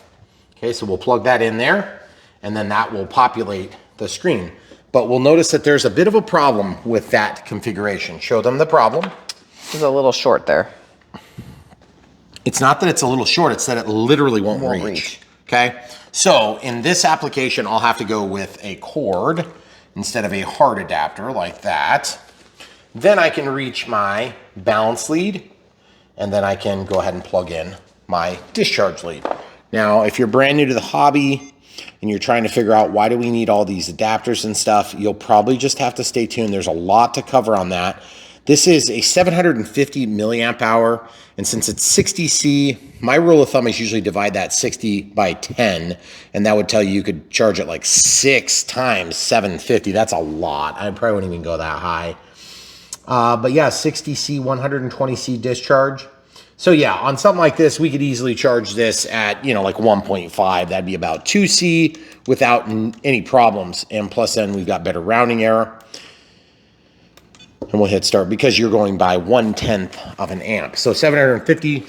Okay, so we'll plug that in there and then that will populate the screen. But we'll notice that there's a bit of a problem with that configuration. Show them the problem. It's a little short there. It's not that it's a little short, it's that it literally won't reach. Okay, so in this application, I'll have to go with a cord instead of a hard adapter like that. Then I can reach my balance lead and then I can go ahead and plug in my discharge lead. Now, if you're brand new to the hobby and you're trying to figure out why do we need all these adapters and stuff, you'll probably just have to stay tuned. There's a lot to cover on that. This is a 750 milliamp hour, and since it's 60C, my rule of thumb is usually divide that 60 by 10, and that would tell you could charge it like 6 times 750. That's a lot. I probably wouldn't even go that high. But yeah, 60C, 120C discharge. So yeah, on something like this, we could easily charge this at, you know, like 1.5. That'd be about 2C without any problems. And plus then we've got better rounding error. And we'll hit start because you're going by 1/10 of an amp. So 750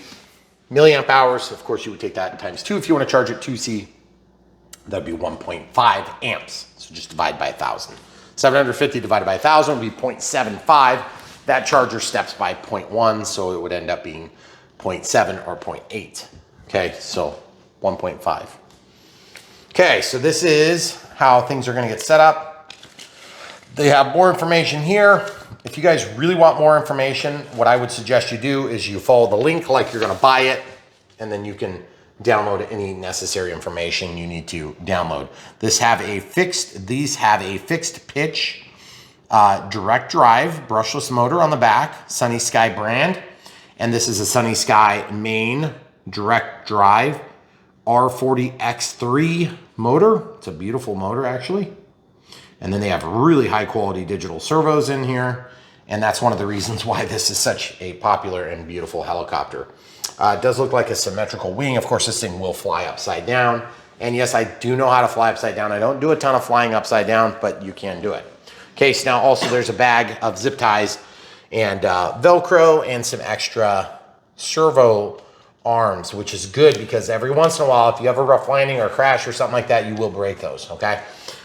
milliamp hours. Of course, you would take that times 2 if you want to charge it 2C. That'd be 1.5 amps. So just divide by 1,000. 750 divided by 1,000 would be 0.75. That charger steps by 0.1, so it would end up being 0.7 or 0.8. Okay, so 1.5. Okay, so this is how things are going to get set up. They have more information here. If you guys really want more information, what I would suggest you do is you follow the link like you're going to buy it, and then you can download any necessary information you need to download. These have a fixed pitch direct drive brushless motor on the back, Sunny Sky brand, and this is a Sunny Sky main direct drive R40X3 motor. It's a beautiful motor actually. And then they have really high quality digital servos in here. And that's one of the reasons why this is such a popular and beautiful helicopter. It does look like a symmetrical wing. Of course, this thing will fly upside down. And yes, I do know how to fly upside down. I don't do a ton of flying upside down, but you can do it. Okay, so now also there's a bag of zip ties and Velcro and some extra servo arms, which is good because every once in a while, if you have a rough landing or crash or something like that, you will break those, okay?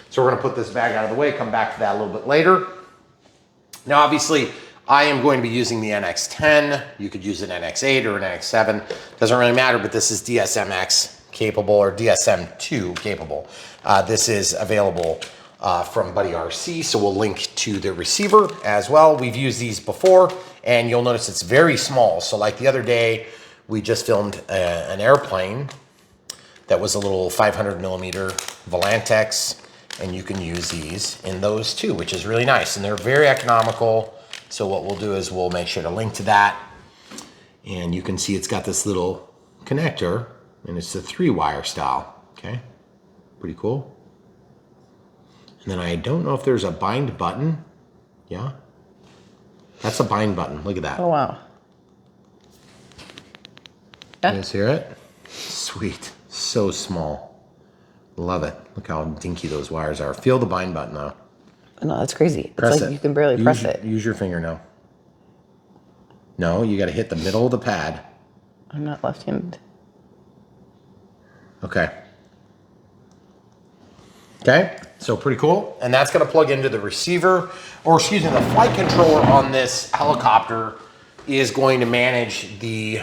So we're gonna put this bag out of the way, come back to that a little bit later. Now, obviously, I am going to be using the NX10. You could use an NX8 or an NX7. Doesn't really matter, but this is DSMX capable or DSM2 capable. This is available from Buddy RC, so we'll link to the receiver as well. We've used these before, and you'll notice it's very small. So like the other day, we just filmed an airplane that was a little 500 millimeter Volantex, and you can use these in those too, which is really nice. And they're very economical. So what we'll do is we'll make sure to link to that. And you can see it's got this little connector, and it's the 3-wire style, okay? Pretty cool. And then I don't know if there's a bind button. Yeah, that's a bind button. Look at that. Oh, wow. Yeah. You guys hear it? Sweet, so small. Love it. Look how dinky those wires are. Feel the bind button though. No, that's crazy. Press it's like it. You can barely press it. Use your finger now. No, you got to hit the middle of the pad. I'm not left-handed. Okay. Okay, so pretty cool. And that's going to plug into the receiver, or excuse me, the flight controller on this helicopter is going to manage the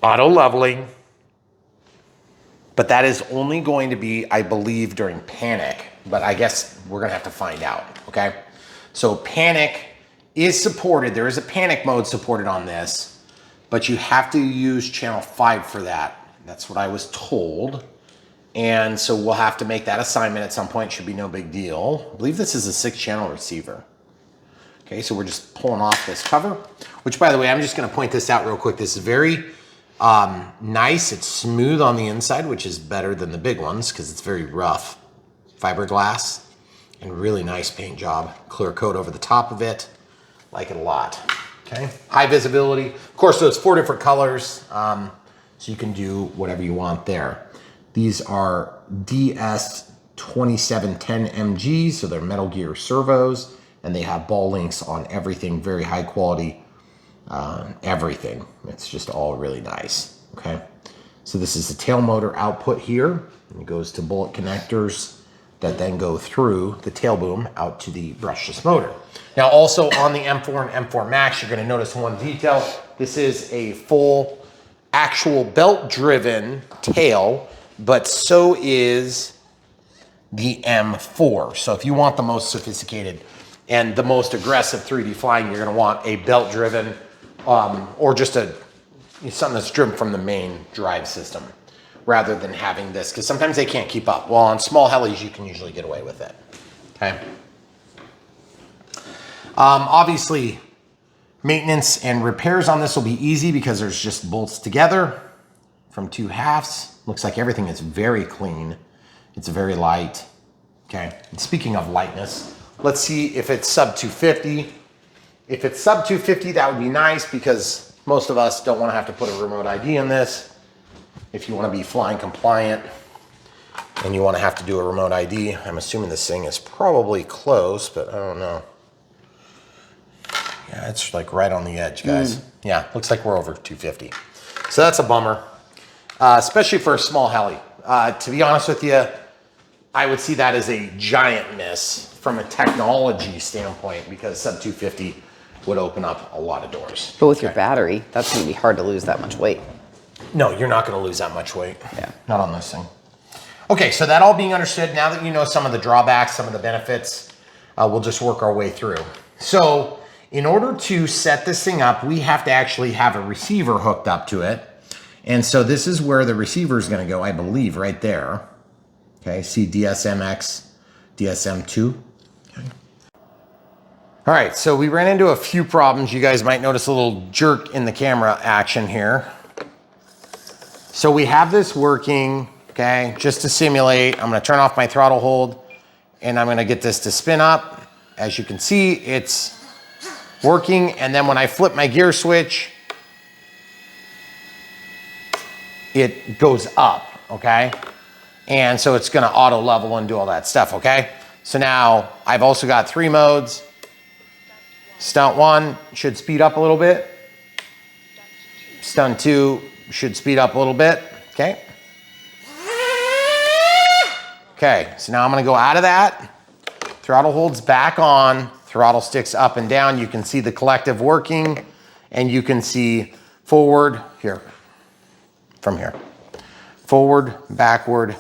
auto leveling. But that is only going to be, I believe, during panic. But I guess we're going to have to find out, okay? So panic is supported. There is a panic mode supported on this, but you have to use channel 5 for that. That's what I was told. And so we'll have to make that assignment at some point. Should be no big deal. I believe this is a 6-channel receiver. Okay, so we're just pulling off this cover, which, by the way, I'm just going to point this out real quick. This is very nice. It's smooth on the inside, which is better than the big ones because it's very rough. Fiberglass and really nice paint job. Clear coat over the top of it. Like it a lot. Okay, high visibility. Of course, those 4 different colors, so you can do whatever you want there. These are DS2710MGs, so they're Metal Gear servos, and they have ball links on everything. Very high quality. Everything. It's just all really nice. Okay, so this is the tail motor output here, and it goes to bullet connectors that then go through the tail boom out to the brushless motor. Now, also on the M4 and M4 Max, you're going to notice one detail. This is a full actual belt-driven tail, but so is the M4. So if you want the most sophisticated and the most aggressive 3D flying, you're going to want a belt-driven or just something that's driven from the main drive system rather than having this, because sometimes they can't keep up. Well, on small helis, you can usually get away with it, okay? Obviously, maintenance and repairs on this will be easy because there's just bolts together from 2 halves. Looks like everything is very clean. It's very light. Okay, and speaking of lightness, let's see if it's sub 250. If it's sub 250, that would be nice because most of us don't want to have to put a remote ID in this. If you want to be flying compliant and you want to have to do a remote ID, I'm assuming this thing is probably close, but I don't know. Yeah, it's like right on the edge, guys. Yeah, looks like we're over 250. So that's a bummer, especially for a small heli. To be honest with you, I would see that as a giant miss from a technology standpoint because sub 250 would open up a lot of doors. But with your battery, that's going to be hard to lose that much weight. No, you're not going to lose that much weight. Yeah. Not on this thing. Okay, so that all being understood, now that you know some of the drawbacks, some of the benefits, we'll just work our way through. So in order to set this thing up, we have to actually have a receiver hooked up to it. And so this is where the receiver is going to go, I believe, right there. Okay, see DSMX, DSM2. Okay. All right, so we ran into a few problems. You guys might notice a little jerk in the camera action here. So we have this working, okay, just to simulate. I'm gonna turn off my throttle hold and I'm gonna get this to spin up. As you can see, it's working. And then when I flip my gear switch, it goes up, okay? And so it's gonna auto level and do all that stuff, okay? So now I've also got 3 modes. Stunt 1 should speed up a little bit. Stunt 2 should speed up a little bit, okay? Okay, so now I'm gonna go out of that. Throttle holds back on, throttle sticks up and down. You can see the collective working and you can see forward, here, from here. Forward, backward,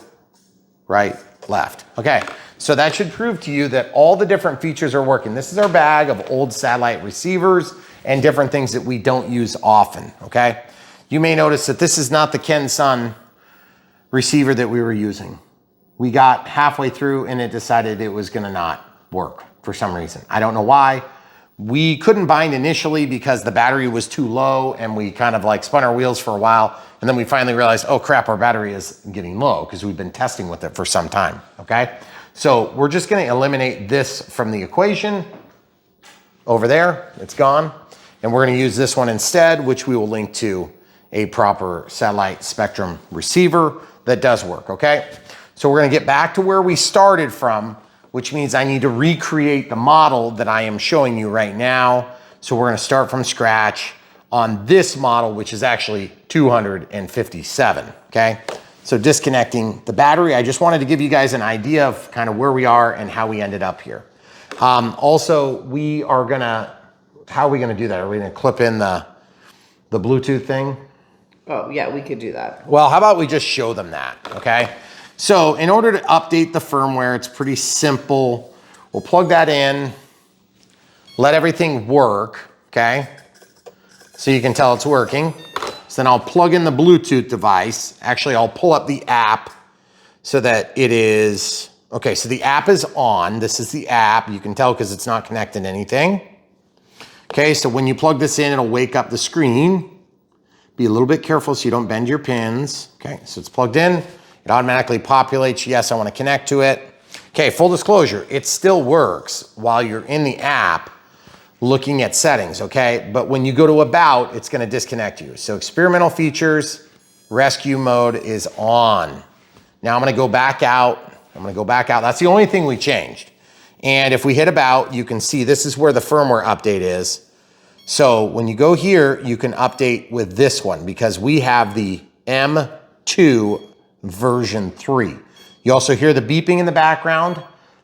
right, left. Okay, so that should prove to you that all the different features are working. This is our bag of old satellite receivers and different things that we don't use often, okay? You may notice that this is not the Ken Sun receiver that we were using. We got halfway through and it decided it was gonna not work for some reason. I don't know why. We couldn't bind initially because the battery was too low and we kind of like spun our wheels for a while. And then we finally realized, oh crap, our battery is getting low because we've been testing with it for some time, okay? So we're just gonna eliminate this from the equation. Over there, it's gone. And we're gonna use this one instead, which we will link to a proper satellite spectrum receiver that does work, okay? So we're gonna get back to where we started from, which means I need to recreate the model that I am showing you right now. So we're gonna start from scratch on this model, which is actually 257, okay? So disconnecting the battery, I just wanted to give you guys an idea of kind of where we are and how we ended up here. Also, we are gonna, how are we gonna do that? Are we gonna clip in the Bluetooth thing? Oh, yeah, we could do that. Well, how about we just show them that, okay? So in order to update the firmware, it's pretty simple. We'll plug that in, let everything work, okay? So you can tell it's working. So then I'll plug in the Bluetooth device. Actually, I'll pull up the app so that it is, okay, so the app is on. This is the app. You can tell because it's not connected to anything. Okay, so when you plug this in, it'll wake up the screen. Be a little bit careful so you don't bend your pins. Okay, so it's plugged in. It automatically populates. Yes, I want to connect to it. Okay, full disclosure, it still works while you're in the app looking at settings, okay? But when you go to about, it's going to disconnect you. So experimental features, rescue mode is on. Now I'm going to go back out. That's the only thing we changed. And if we hit about, you can see this is where the firmware update is. So when you go here, you can update with this one because we have the M2 version 3. You also hear the beeping in the background.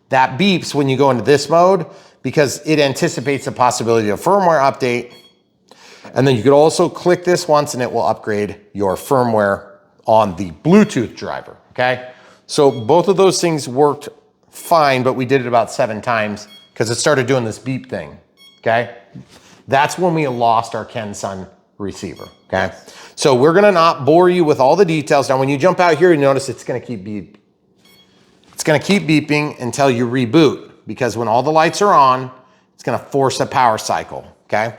That beeps when you go into this mode because it anticipates the possibility of firmware update. And then you could also click this once and it will upgrade your firmware on the Bluetooth driver, okay? So both of those things worked fine, but we did it about 7 times because it started doing this beep thing, okay? That's when we lost our Ken Sun receiver, okay? So we're gonna not bore you with all the details. Now, when you jump out here, you notice it's gonna keep beep. It's gonna keep beeping until you reboot because when all the lights are on, it's gonna force a power cycle, okay?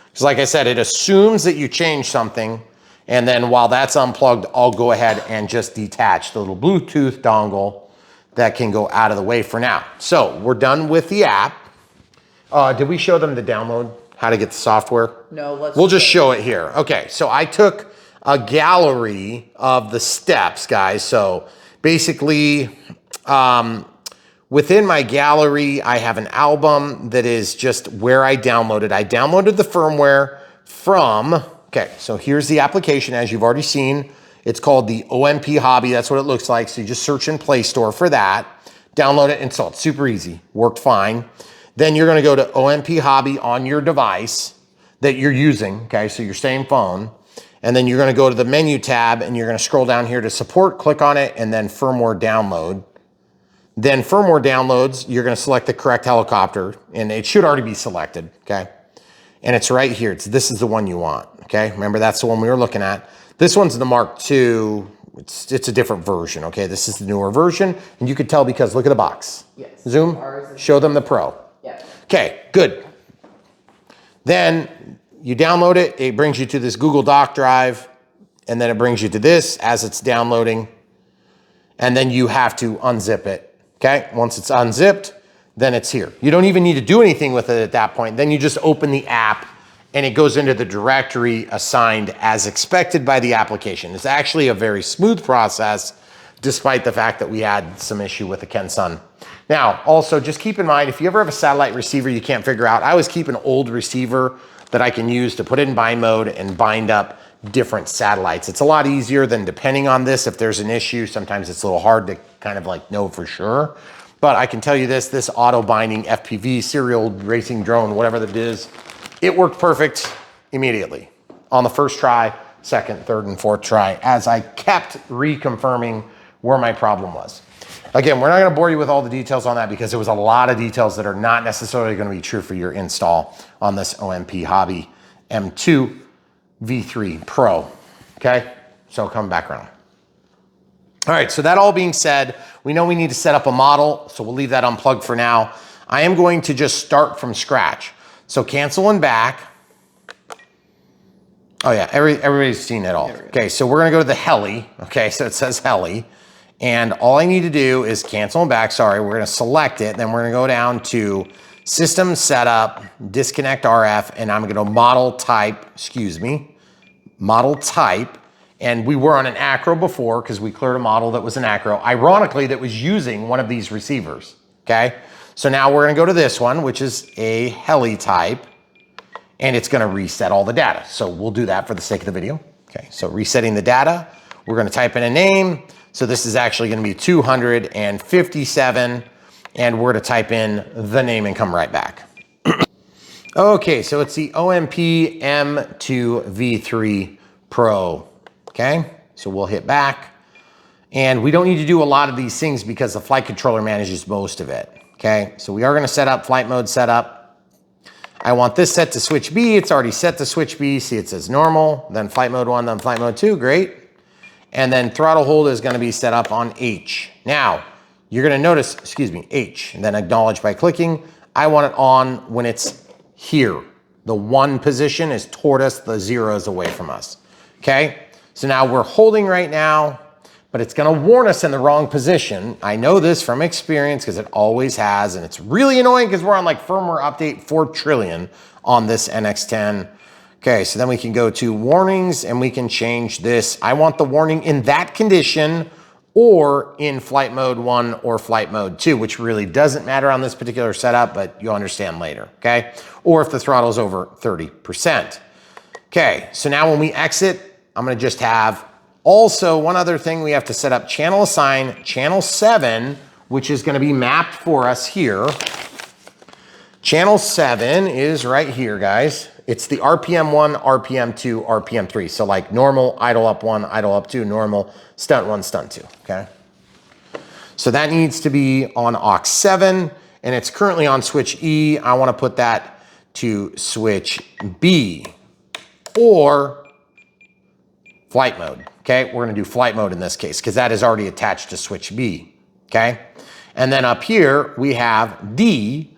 Because like I said, it assumes that you change something, and then while that's unplugged, I'll go ahead and just detach the little Bluetooth dongle that can go out of the way for now. So we're done with the app. Did we show them the download, how to get the software? No, we'll just show it here. Okay, so I took a gallery of the steps, guys. So basically, within my gallery, I have an album that is just where I downloaded. I downloaded the firmware from, okay, so here's the application as you've already seen. It's called the OMP Hobby. That's what it looks like. So you just search in Play Store for that, download it, install it. Super easy, worked fine. Then you're gonna go to OMP Hobby on your device that you're using, okay, so your same phone. And then you're gonna go to the menu tab and you're gonna scroll down here to support, click on it, and then firmware download. Then firmware downloads, you're gonna select the correct helicopter, and it should already be selected, okay? And it's right here, this is the one you want, okay? Remember, that's the one we were looking at. This one's the Mark II, it's a different version, okay? This is the newer version, and you could tell because look at the box. Yes. Zoom, show them the Pro. Yeah. Okay, good. Then you download it, it brings you to this Google Doc drive, and then it brings you to this as it's downloading, and then you have to unzip it, okay? Once it's unzipped, then it's here. You don't even need to do anything with it at that point. Then you just open the app, and it goes into the directory assigned as expected by the application. It's actually a very smooth process, despite the fact that we had some issue with the Kensun. Now, also just keep in mind, if you ever have a satellite receiver you can't figure out, I always keep an old receiver that I can use to put it in bind mode and bind up different satellites. It's a lot easier than depending on this. If there's an issue, sometimes it's a little hard to kind of like know for sure. But I can tell you this auto binding FPV, serial racing drone, whatever that is, it worked perfect immediately on the first try, second, third, and fourth try, as I kept reconfirming where my problem was. Again, we're not gonna bore you with all the details on that because there was a lot of details that are not necessarily gonna be true for your install on this OMP Hobby M2 V3 Pro, okay? So come back around. All right, so that all being said, we know we need to set up a model, so we'll leave that unplugged for now. I am going to just start from scratch. So cancel and back. Oh yeah, everybody's seen it all. Okay, so we're gonna go to the Heli. Okay, so it says Heli. And all I need to do is cancel and back, sorry, we're gonna select it, then we're gonna go down to System Setup, Disconnect RF, and I'm gonna model type, model type, and we were on an acro before because we cleared a model that was an acro, ironically, that was using one of these receivers, okay? So now we're gonna go to this one, which is a Heli type, and it's gonna reset all the data. So we'll do that for the sake of the video. Okay, so resetting the data, we're gonna type in a name. So this is actually gonna be 257, and we're gonna type in the name and come right back. Okay, so it's the OMP M2 V3 Pro, okay? So we'll hit back, and we don't need to do a lot of these things because the flight controller manages most of it, okay? So we are gonna set up flight mode setup. I want this set to switch B, it's already set to switch B, see it says normal, then flight mode 1, then flight mode 2, great. And then throttle hold is gonna be set up on H. Now, you're gonna notice, H, and then acknowledge by clicking. I want it on when it's here. The 1 position is toward us, the 0 is away from us, okay? So now we're holding right now, but it's gonna warn us in the wrong position. I know this from experience because it always has, and it's really annoying because we're on like firmware update 4 trillion on this NX10. Okay, so then we can go to warnings and we can change this. I want the warning in that condition or in flight mode 1 or flight mode 2, which really doesn't matter on this particular setup, but you'll understand later, okay? Or if the throttle's over 30%. Okay, so now when we exit, I'm gonna just have, also one other thing, we have to set up channel assign, channel 7, which is gonna be mapped for us here. Channel 7 is right here, guys. It's the RPM 1, RPM 2, RPM 3. So like normal, idle up 1, idle up 2, normal, stunt 1, stunt 2, okay? So that needs to be on aux 7, and it's currently on switch E. I wanna put that to switch B, or flight mode, okay? We're gonna do flight mode in this case, because that is already attached to switch B, okay? And then up here, we have D,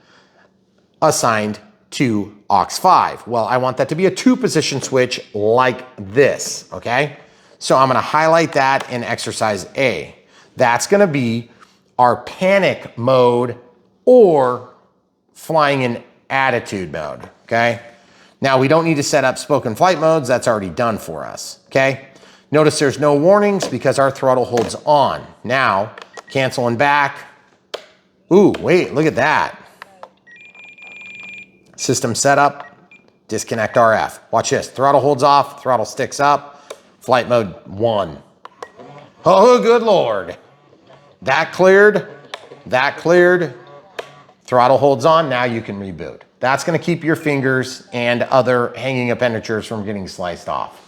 assigned to aux 5. Well, I want that to be a 2-position switch like this, okay? So I'm gonna highlight that in exercise A. That's gonna be our panic mode or flying in attitude mode, okay? Now we don't need to set up spoken flight modes, that's already done for us, okay? Notice there's no warnings because our throttle holds on. Now, canceling back. Ooh, wait, look at that. System setup, disconnect RF. Watch this, throttle holds off, throttle sticks up, flight mode 1. Oh, good Lord. That cleared, throttle holds on, now you can reboot. That's gonna keep your fingers and other hanging appendagers from getting sliced off.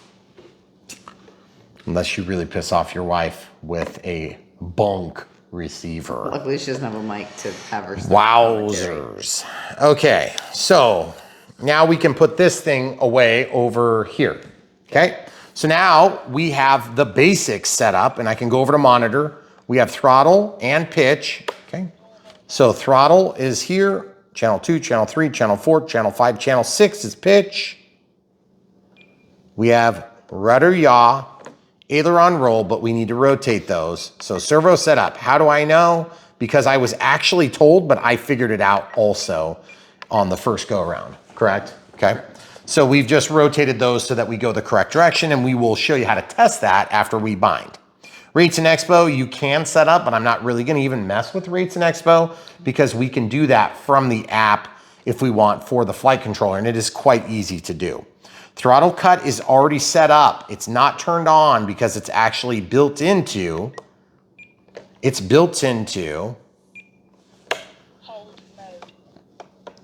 Unless you really piss off your wife with a bunk receiver. Luckily, she doesn't have a mic to have her. Wowzers. Okay, so now we can put this thing away over here, okay? So now we have the basics set up, and I can go over to monitor. We have throttle and pitch, okay? So throttle is here, channel 2, channel 3, channel 4, channel 5, channel 6 is pitch. We have rudder yaw, aileron roll, but we need to rotate those. So servo setup, how do I know? Because I was actually told, but I figured it out also on the first go around, correct? Okay. So we've just rotated those so that we go the correct direction, and we will show you how to test that after we bind. Rates and expo, you can set up, but I'm not really gonna even mess with rates and expo because we can do that from the app if we want for the flight controller, and it is quite easy to do. Throttle cut is already set up. It's not turned on because it's actually built into, Hold mode.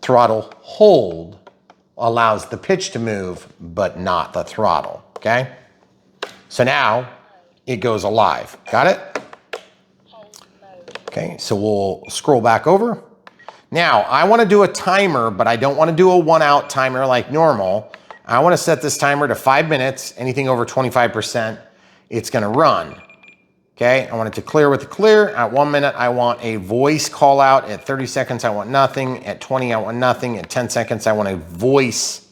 throttle hold allows the pitch to move, but not the throttle, okay? So now it goes alive. Got it? Hold mode. Okay, so we'll scroll back over. Now, I wanna do a timer, but I don't wanna do a 1-out timer like normal. I wanna set this timer to 5 minutes. Anything over 25%, it's gonna run. Okay, I want it to clear with the clear. At 1 minute, I want a voice call out. At 30 seconds, I want nothing. At 20, I want nothing. At 10 seconds, I want a voice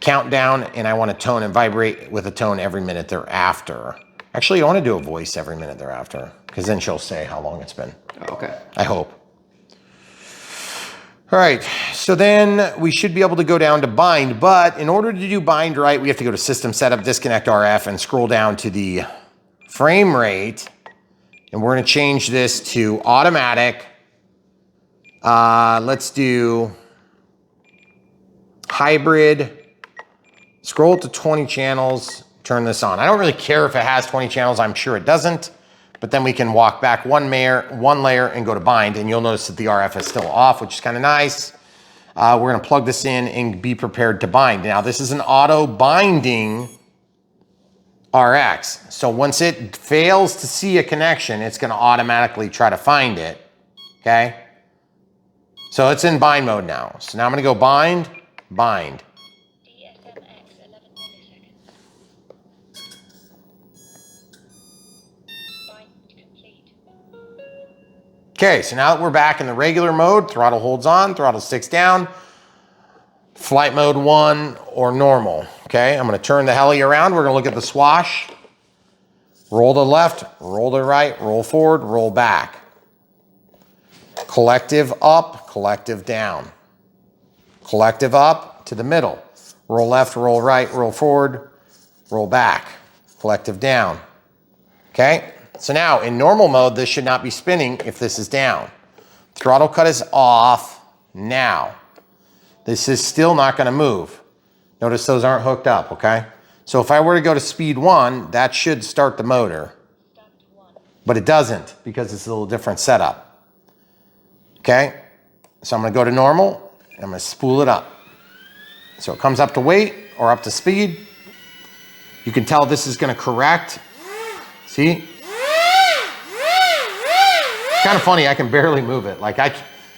countdown, and I want to tone and vibrate with a tone every minute thereafter. Actually, I want to do a voice every minute thereafter, because then she'll say how long it's been. Okay. I hope. All right, so then we should be able to go down to bind, but in order to do bind right, we have to go to system setup, disconnect RF, and scroll down to the frame rate, and we're gonna change this to automatic. Let's do hybrid, scroll to 20 channels, turn this on. I don't really care if it has 20 channels, I'm sure it doesn't, but then we can walk back one layer and go to bind, and you'll notice that the RF is still off, which is kind of nice. We're gonna plug this in and be prepared to bind. Now this is an auto binding RX. So once it fails to see a connection, it's gonna automatically try to find it, okay? So it's in bind mode now. So now I'm gonna go bind. DSMX 11 milliseconds. Bind complete. Okay, so now that we're back in the regular mode, throttle holds on, throttle sticks down, flight mode 1 or normal, okay? I'm gonna turn the heli around. We're gonna look at the swash. Roll to the left, roll to the right, roll forward, roll back. Collective up, collective down. Collective up to the middle. Roll left, roll right, roll forward, roll back. Collective down, okay? So now in normal mode, this should not be spinning if this is down. Throttle cut is off now. This is still not gonna move. Notice those aren't hooked up, okay? So if I were to go to speed 1, that should start the motor. But it doesn't because it's a little different setup. Okay? So I'm gonna go to normal, and I'm gonna spool it up. So it comes up to weight or up to speed. You can tell this is gonna correct. See? It's kind of funny, I can barely move it.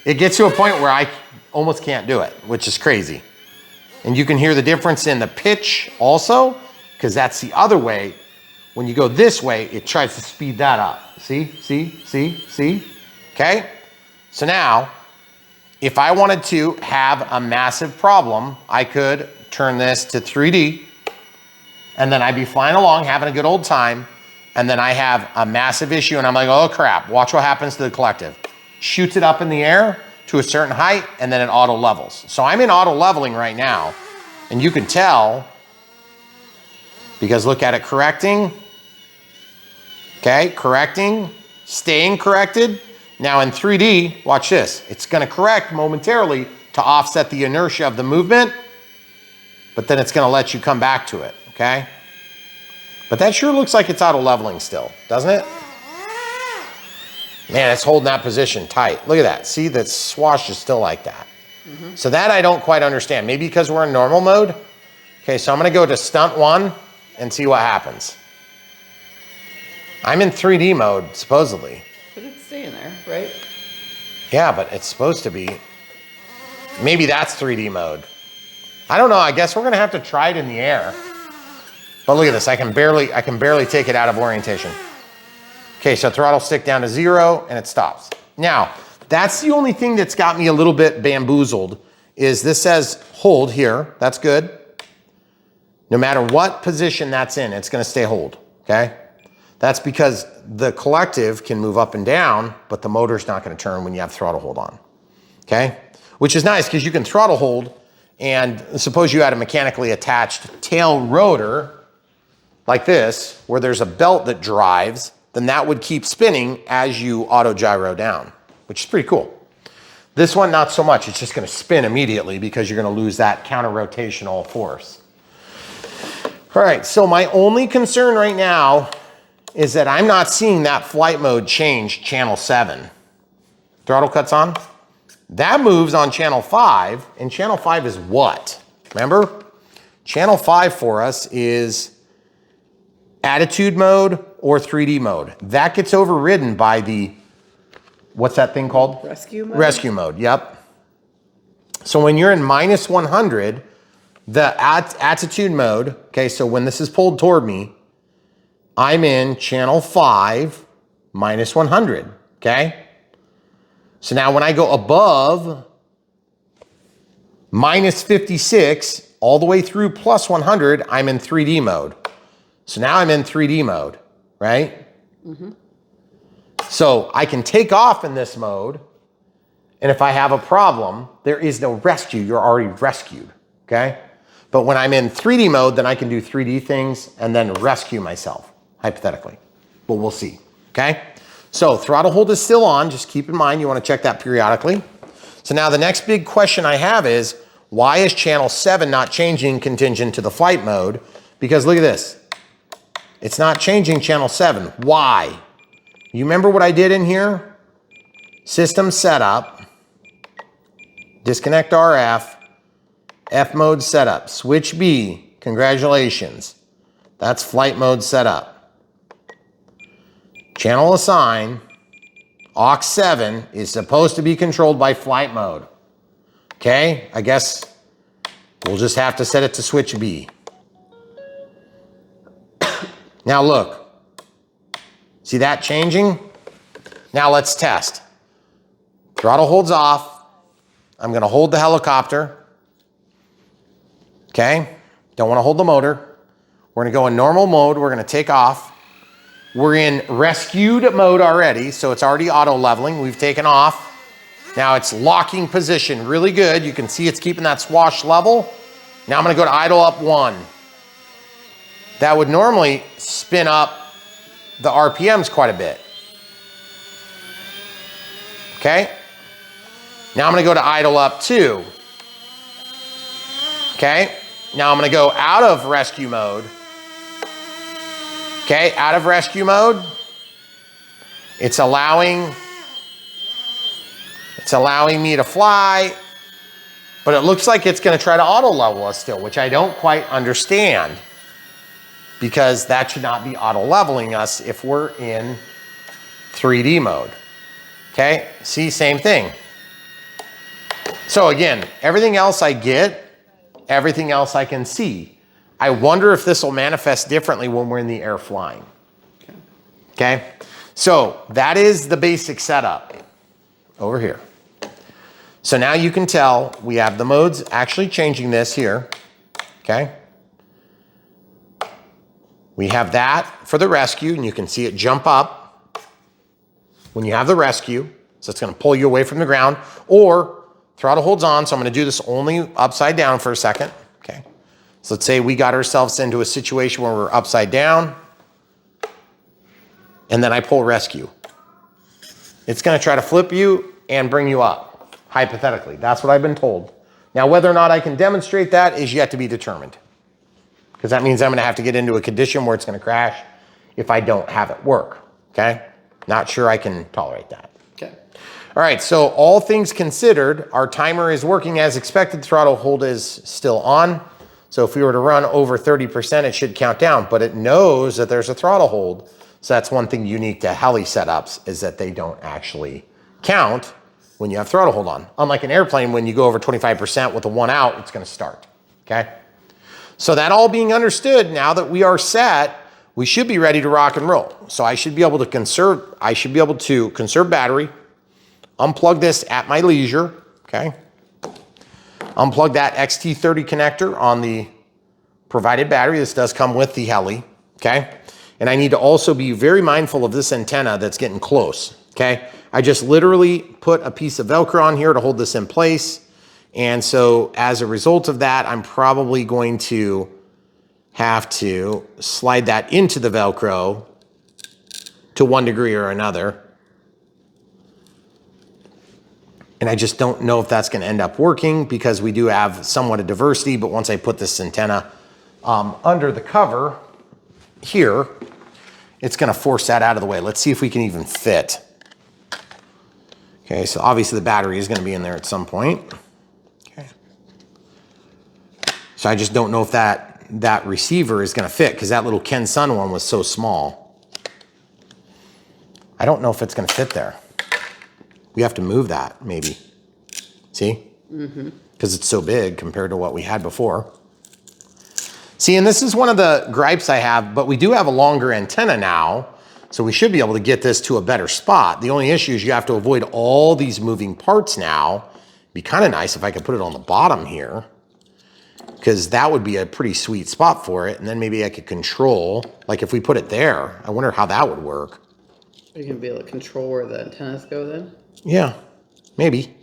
It gets to a point where I almost can't do it, which is crazy. And you can hear the difference in the pitch also, because that's the other way. When you go this way, it tries to speed that up. See? Okay? So now, if I wanted to have a massive problem, I could turn this to 3D, and then I'd be flying along, having a good old time, and then I have a massive issue, and I'm like, oh crap, watch what happens to the collective. Shoots it up in the air to a certain height, and then it auto levels. So I'm in auto leveling right now, and you can tell, because look at it correcting, okay, correcting, staying corrected. Now in 3D, watch this. It's gonna correct momentarily to offset the inertia of the movement, but then it's gonna let you come back to it, okay? But that sure looks like it's auto leveling still, doesn't it? Man, it's holding that position tight. Look at that, see, that swash is still like that. So that I don't quite understand. Maybe because we're in normal mode. Okay, so I'm gonna go to stunt 1 and see what happens. I'm in 3D mode, supposedly. But it's staying there, right? Yeah, but it's supposed to be. Maybe that's 3D mode. I don't know, I guess we're gonna have to try it in the air. But look at this, I can barely take it out of orientation. Okay, so throttle stick down to 0 and it stops. Now, that's the only thing that's got me a little bit bamboozled is this says hold here, that's good. No matter what position that's in, it's gonna stay hold, okay? That's because the collective can move up and down, but the motor's not gonna turn when you have throttle hold on, okay? Which is nice because you can throttle hold, and suppose you had a mechanically attached tail rotor like this, where there's a belt that drives, then that would keep spinning as you auto gyro down, which is pretty cool. This one, not so much. It's just gonna spin immediately because you're gonna lose that counter rotational force. All right, so my only concern right now is that I'm not seeing that flight mode change channel 7. Throttle cuts on. That moves on channel 5, and channel 5 is what? Remember? Channel 5 for us is attitude mode or 3D mode. That gets overridden by the, what's that thing called? Rescue mode? Rescue mode, yep. So when you're in minus 100, the attitude mode, okay, so when this is pulled toward me, I'm in channel 5, minus 100, okay? So now when I go above minus 56, all the way through plus 100, I'm in 3D mode. So now I'm in 3D mode, right? So I can take off in this mode, and if I have a problem, there is no rescue, you're already rescued, okay? But when I'm in 3D mode, then I can do 3D things and then rescue myself, hypothetically. But we'll see, okay? So throttle hold is still on, just keep in mind you wanna check that periodically. So now the next big question I have is, why is channel 7 not changing contingent to the flight mode? Because look at this. It's not changing channel 7. Why? You remember what I did in here? System setup, disconnect RF, F mode setup, switch B, congratulations. That's flight mode setup. Channel assign, aux 7 is supposed to be controlled by flight mode. Okay, I guess we'll just have to set it to switch B. Now look, see that changing? Now let's test. Throttle holds off. I'm gonna hold the helicopter. Okay, don't wanna hold the motor. We're gonna go in normal mode, we're gonna take off. We're in rescued mode already, so it's already auto leveling. We've taken off. Now it's locking position, really good. You can see it's keeping that swash level. Now I'm gonna go to idle up 1. That would normally spin up the RPMs quite a bit. Okay? Now I'm gonna go to idle up 2. Okay? Now I'm gonna go out of rescue mode. Okay, out of rescue mode. It's allowing me to fly, but it looks like it's gonna try to auto level us still, which I don't quite understand, because that should not be auto leveling us if we're in 3D mode. Okay, see, same thing. So again, everything else I get, everything else I can see. I wonder if this will manifest differently when we're in the air flying. Okay, so that is the basic setup over here. So now you can tell we have the modes actually changing this here, okay? We have that for the rescue, and you can see it jump up when you have the rescue. So it's gonna pull you away from the ground, or throttle holds on. So I'm gonna do this only upside down for a second, okay? So let's say we got ourselves into a situation where we're upside down, and then I pull rescue. It's gonna try to flip you and bring you up, hypothetically. That's what I've been told. Now, whether or not I can demonstrate that is yet to be determined, because that means I'm gonna have to get into a condition where it's gonna crash if I don't have it work, okay? Not sure I can tolerate that. Okay. All right, so all things considered, our timer is working as expected. Throttle hold is still on. So if we were to run over 30%, it should count down, but it knows that there's a throttle hold. So that's one thing unique to heli setups, is that they don't actually count when you have throttle hold on. Unlike an airplane, when you go over 25% with a 1 out, it's gonna start, okay? So that all being understood, now that we are set, we should be ready to rock and roll. So I should be able to conserve battery, unplug this at my leisure, okay? Unplug that XT30 connector on the provided battery. This does come with the heli, okay? And I need to also be very mindful of this antenna that's getting close, okay? I just literally put a piece of Velcro on here to hold this in place. And so as a result of that, I'm probably going to have to slide that into the Velcro to one degree or another. And I just don't know if that's gonna end up working, because we do have somewhat of diversity, but once I put this antenna under the cover here, it's gonna force that out of the way. Let's see if we can even fit. Okay, so obviously the battery is gonna be in there at some point. Okay. So I just don't know if that receiver is gonna fit, because that little Ken Sun one was so small. I don't know if it's gonna fit there. We have to move that, maybe. See? Because it's so big compared to what we had before. See, and this is one of the gripes I have, but we do have a longer antenna now, so we should be able to get this to a better spot. The only issue is you have to avoid all these moving parts now. It'd be kind of nice if I could put it on the bottom here, because that would be a pretty sweet spot for it. And then maybe I could control, like if we put it there, I wonder how that would work. Are you gonna be able to control where the antennas go then? Yeah, maybe.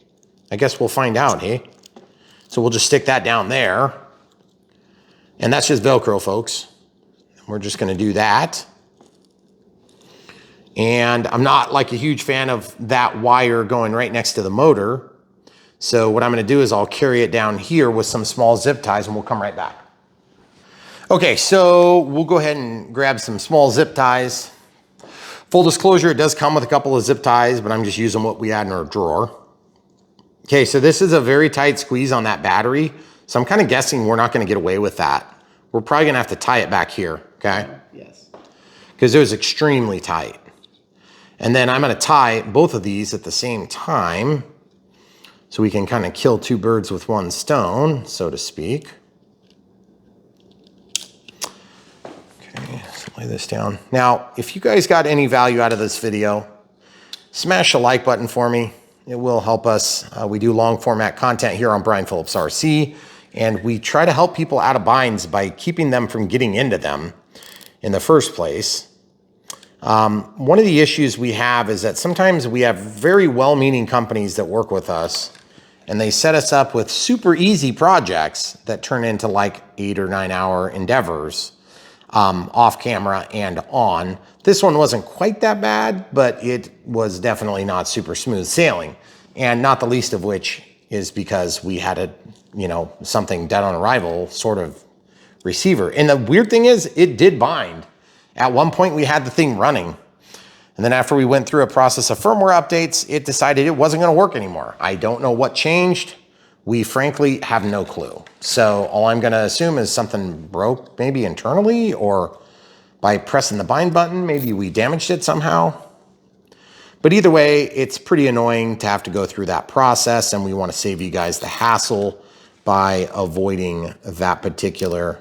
I guess we'll find out, hey? So we'll just stick that down there. And that's just Velcro, folks. We're just gonna do that. And I'm not like a huge fan of that wire going right next to the motor. So what I'm gonna do is I'll carry it down here with some small zip ties, and we'll come right back. Okay, so we'll go ahead and grab some small zip ties. Full disclosure, it does come with a couple of zip ties, but I'm just using what we had in our drawer. Okay, so this is a very tight squeeze on that battery. So I'm kind of guessing we're not gonna get away with that. We're probably gonna have to tie it back here, okay? Yes. Because it was extremely tight. And then I'm gonna tie both of these at the same time, so we can kind of kill two birds with one stone, so to speak. Okay, let's lay this down. Now, if you guys got any value out of this video, smash the like button for me. It will help us. We do long format content here on Brian Phillips RC, and we try to help people out of binds by keeping them from getting into them in the first place. One of the issues we have is that sometimes we have very well-meaning companies that work with us, and they set us up with super easy projects that turn into like 8 or 9 hour endeavors, off camera and on. This one wasn't quite that bad, but it was definitely not super smooth sailing. And not the least of which is because we had a, something dead on arrival sort of receiver. And the weird thing is it did bind. At one point we had the thing running. And then after we went through a process of firmware updates, it decided it wasn't gonna work anymore. I don't know what changed. We frankly have no clue. So all I'm gonna assume is something broke maybe internally, or by pressing the bind button, maybe we damaged it somehow. But either way, it's pretty annoying to have to go through that process, and we wanna save you guys the hassle by avoiding that particular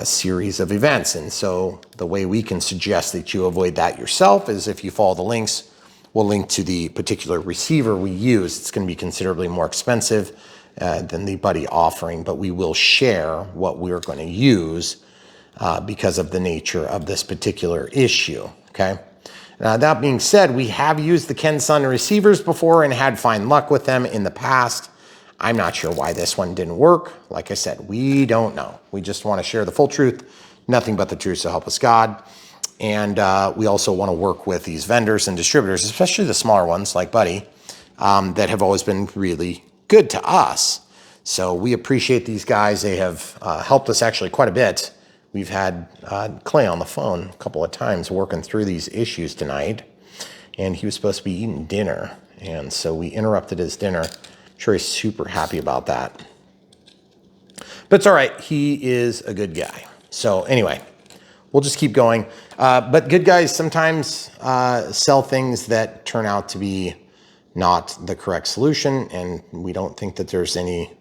series of events. And so the way we can suggest that you avoid that yourself is if you follow the links we'll link to the particular receiver we use. It's going to be considerably more expensive than the Buddy offering, but we will share what we're going to use because of the nature of this particular issue, okay? That being said, we have used the Kensun receivers before and had fine luck with them in the past. I'm not sure why this one didn't work. Like I said, we don't know. We just want to share the full truth, nothing but the truth, so help us God. And we also want to work with these vendors and distributors, especially the smaller ones like Buddy, that have always been really good to us. So we appreciate these guys. They have helped us actually quite a bit. We've had Clay on the phone a couple of times working through these issues tonight, and he was supposed to be eating dinner, and so we interrupted his dinner. I'm sure he's super happy about that. But it's all right. He is a good guy. So anyway, we'll just keep going. But good guys sometimes sell things that turn out to be not the correct solution, and we don't think that there's any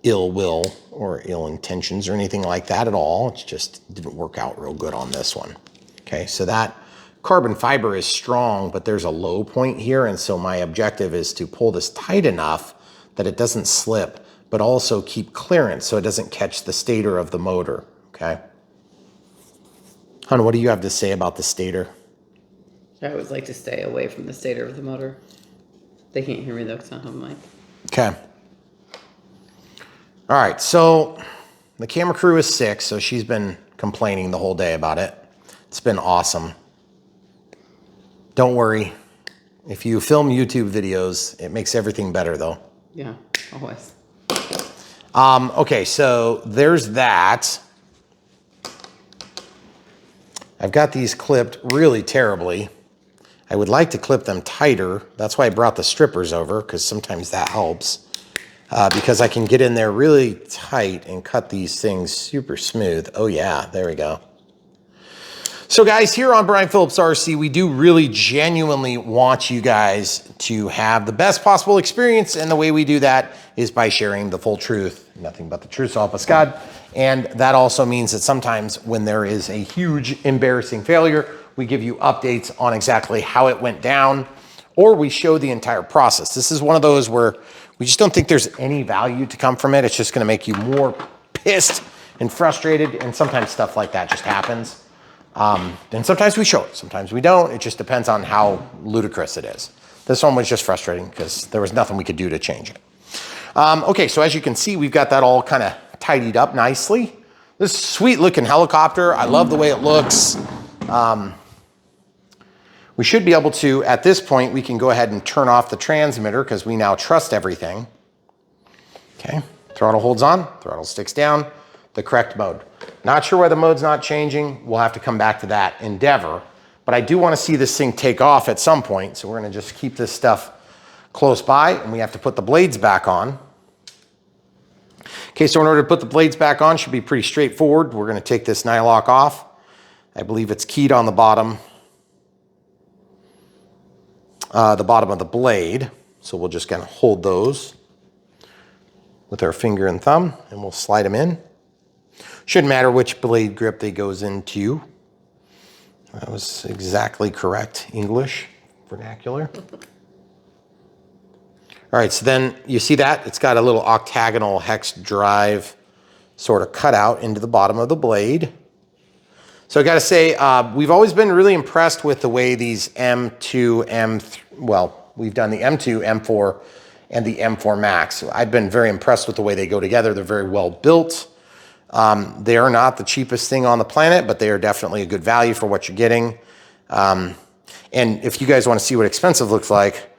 ill will or ill intentions or anything like that at all. It just didn't work out real good on this one. Okay, so that carbon fiber is strong, but there's a low point here, and so my objective is to pull this tight enough that it doesn't slip, but also keep clearance so it doesn't catch the stator of the motor, okay? Hon, what do you have to say about the stator? I always like to stay away from the stator of the motor. They can't hear me though, because I don't have a mic. Okay. All right, so the camera crew is sick, so she's been complaining the whole day about it. It's been awesome. Don't worry. If you film YouTube videos, it makes everything better though. Yeah, always. Okay, so there's that. I've got these clipped really terribly. I would like to clip them tighter. That's why I brought the strippers over, because sometimes that helps. Because I can get in there really tight and cut these things super smooth. Oh yeah, there we go. So guys, here on Brian Phillips RC, we do really genuinely want you guys to have the best possible experience, and the way we do that is by sharing the full truth, nothing but the truth, so help us God. And that also means that sometimes when there is a huge embarrassing failure, we give you updates on exactly how it went down, or we show the entire process. This is one of those where we just don't think there's any value to come from it. It's just gonna make you more pissed and frustrated, and sometimes stuff like that just happens. And sometimes we show it, sometimes we don't. It just depends on how ludicrous it is. This one was just frustrating because there was nothing we could do to change it. Okay, so as you can see, we've got that all kind of tidied up nicely. This sweet looking helicopter, I love the way it looks. We should be able to, at this point, we can go ahead and turn off the transmitter because we now trust everything. Okay, throttle holds on, throttle sticks down, the correct mode. Not sure why the mode's not changing. We'll have to come back to that endeavor, but I do want to see this thing take off at some point, so we're going to just keep this stuff close by, and we have to put the blades back on. Okay, so in order to put the blades back on, should be pretty straightforward. We're going to take this nylock off. I believe it's keyed on the bottom of the blade. So we'll just kind of hold those with our finger and thumb, and we'll slide them in. Shouldn't matter which blade grip they goes into. That was exactly correct English vernacular. All right, so then you see that? It's got a little octagonal hex drive sort of cut out into the bottom of the blade. So I gotta say, we've always been really impressed with the way these M2, M3, well, we've done the M2, M4, and the M4 Max. I've been very impressed with the way they go together. They're very well built. They are not the cheapest thing on the planet, but they are definitely a good value for what you're getting. And if you guys wanna see what expensive looks like,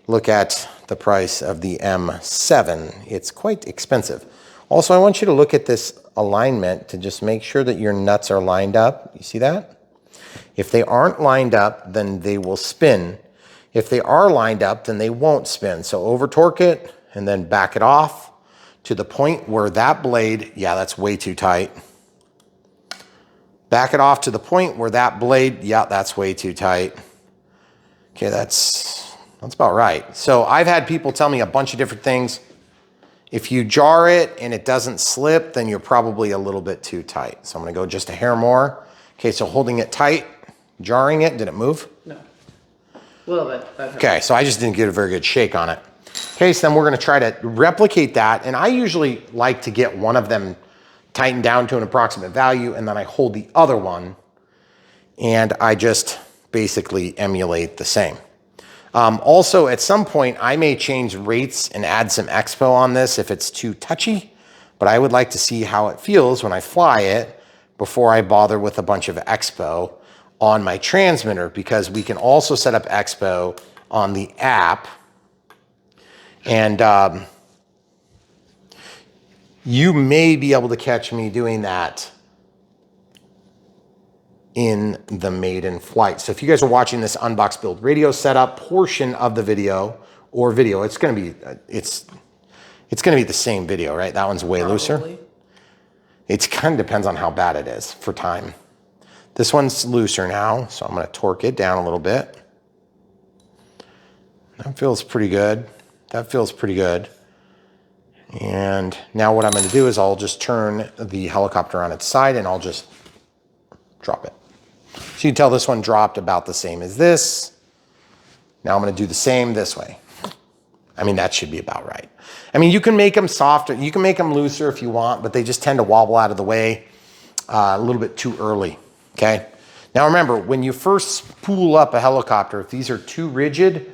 look at the price of the M7. It's quite expensive. Also, I want you to look at this alignment to just make sure that your nuts are lined up. You see that? If they aren't lined up, then they will spin. If they are lined up, then they won't spin. So over torque it and then back it off to the point where that blade, yeah, that's way too tight. Back it off to the point where that blade, yeah, that's way too tight. Okay, that's about right. So I've had people tell me a bunch of different things. If you jar it and it doesn't slip, then you're probably a little bit too tight. So I'm gonna go just a hair more. Okay, so holding it tight, jarring it, did it move? No. A little bit. Okay, so I just didn't get a very good shake on it. Okay, so then we're gonna try to replicate that, and I usually like to get one of them tightened down to an approximate value, and then I hold the other one, and I just basically emulate the same. Also, at some point, I may change rates and add some expo on this if it's too touchy, but I would like to see how it feels when I fly it before I bother with a bunch of expo on my transmitter, because we can also set up expo on the app. And you may be able to catch me doing that in the Maiden Flight. So if you guys are watching this Unbox Build Radio setup portion of the video, it's gonna be the same video, right? That one's way looser. It kind of depends on how bad it is for time. This one's looser now, so I'm gonna torque it down a little bit. That feels pretty good. That feels pretty good. And now what I'm gonna do is I'll just turn the helicopter on its side and I'll just drop it. So you can tell this one dropped about the same as this. Now I'm gonna do the same this way. I mean, that should be about right. I mean, you can make them softer, you can make them looser if you want, but they just tend to wobble out of the way a little bit too early, okay? Now remember, when you first spool up a helicopter, if these are too rigid,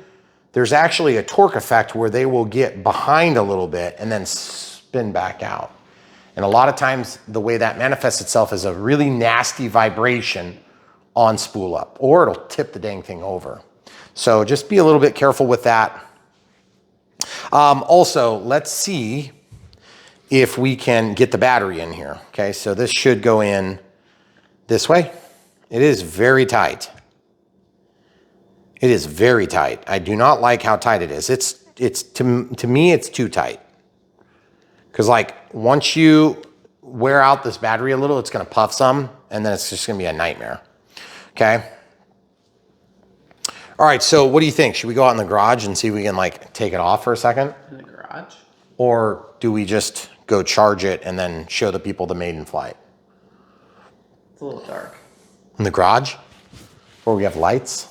there's actually a torque effect where they will get behind a little bit and then spin back out. And a lot of times the way that manifests itself is a really nasty vibration on spool up, or it'll tip the dang thing over. So just be a little bit careful with that. Also, let's see if we can get the battery in here. Okay, so this should go in this way. It is very tight. It is very tight. I do not like how tight it is. It's to me, it's too tight. Because like once you wear out this battery a little, it's gonna puff some, and then it's just gonna be a nightmare, okay? All right, so what do you think? Should we go out in the garage and see if we can like take it off for a second? In the garage? Or do we just go charge it and then show the people the Maiden Flight? It's a little dark. In the garage? Where we have lights?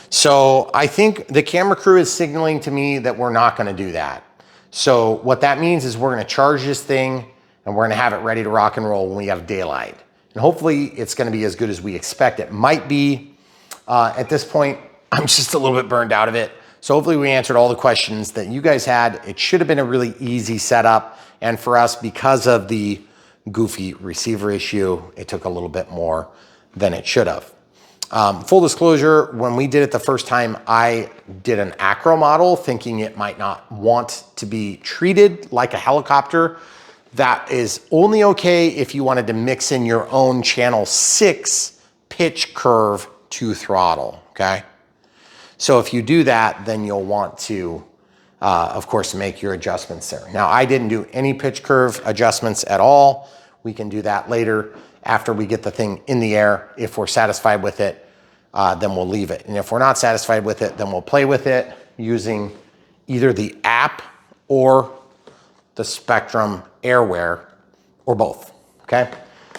So I think the camera crew is signaling to me that we're not gonna do that. So what that means is we're gonna charge this thing and we're gonna have it ready to rock and roll when we have daylight. And hopefully it's gonna be as good as we expect it might be. At this point, I'm just a little bit burned out of it. So hopefully we answered all the questions that you guys had. It should have been a really easy setup. And for us, because of the goofy receiver issue, it took a little bit more than it should have. Full disclosure, when we did it the first time, I did an acro model thinking it might not want to be treated like a helicopter. That is only okay if you wanted to mix in your own channel 6 pitch curve to throttle, okay? So if you do that, then you'll want to, of course, make your adjustments there. Now, I didn't do any pitch curve adjustments at all. We can do that later after we get the thing in the air. If we're satisfied with it, then we'll leave it. And if we're not satisfied with it, then we'll play with it using either the app or the Spectrum Airwear, or both, okay?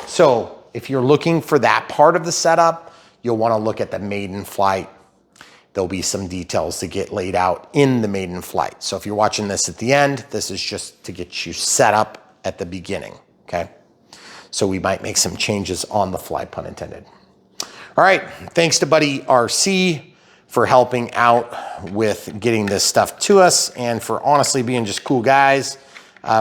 So if you're looking for that part of the setup, you'll wanna look at the Maiden Flight. There'll be some details to get laid out in the Maiden Flight. So if you're watching this at the end, this is just to get you set up at the beginning, okay? So we might make some changes on the fly, pun intended. All right, thanks to Buddy RC for helping out with getting this stuff to us and for honestly being just cool guys.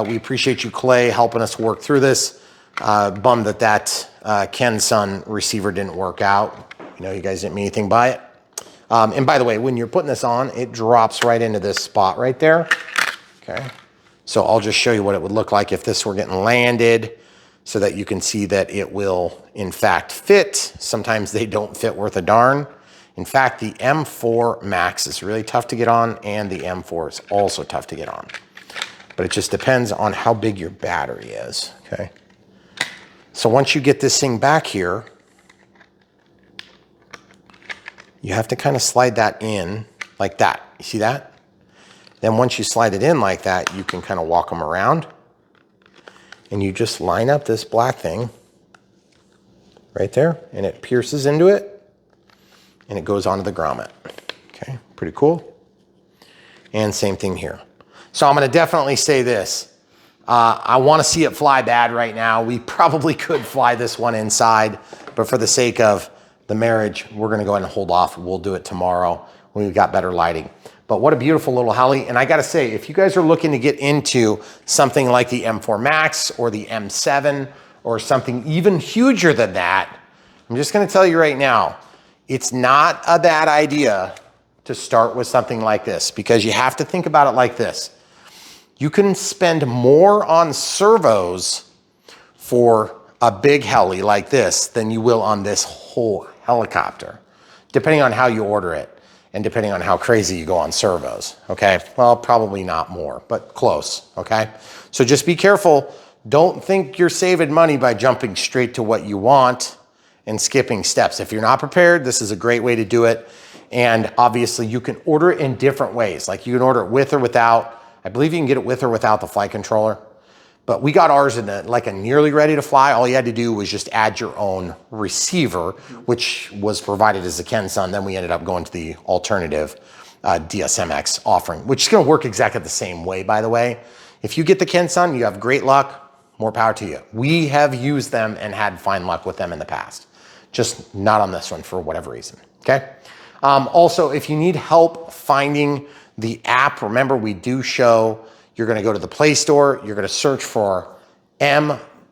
We appreciate you, Clay, helping us work through this. Bummed that Ken's Son receiver didn't work out. You know, you guys didn't mean anything by it. And by the way, when you're putting this on, it drops right into this spot right there, okay? So I'll just show you what it would look like if this were getting landed so that you can see that it will, in fact, fit. Sometimes they don't fit worth a darn. In fact, the M4 Max is really tough to get on, and the M4 is also tough to get on. But it just depends on how big your battery is, okay? So once you get this thing back here, you have to kind of slide that in like that. You see that? Then once you slide it in like that, you can kind of walk them around. And you just line up this black thing right there, and it pierces into it. and it goes onto the grommet. Okay, pretty cool. And same thing here. So I'm gonna definitely say this. I wanna see it fly bad right now. We probably could fly this one inside, but for the sake of the marriage, we're gonna go ahead and hold off. We'll do it tomorrow when we've got better lighting. But what a beautiful little heli. And I gotta say, if you guys are looking to get into something like the M4 Max or the M7 or something even huger than that, I'm just gonna tell you right now, it's not a bad idea to start with something like this, because you have to think about it like this. You can spend more on servos for a big heli like this than you will on this whole helicopter, depending on how you order it and depending on how crazy you go on servos, okay? Well, probably not more, but close, okay? So just be careful. Don't think you're saving money by jumping straight to what you want and skipping steps. If you're not prepared, this is a great way to do it. And obviously you can order it in different ways. Like you can order it with or without. I believe you can get it with or without the flight controller. But we got ours in like a nearly ready to fly. All you had to do was just add your own receiver, which was provided as a Kensun. Then we ended up going to the alternative DSMX offering, which is gonna work exactly the same way, by the way. If you get the Kensun, you have great luck, more power to you. We have used them and had fine luck with them in the past. Just not on this one for whatever reason, okay? Also, if you need help finding the app, remember we do show, you're gonna go to the Play Store, you're gonna search for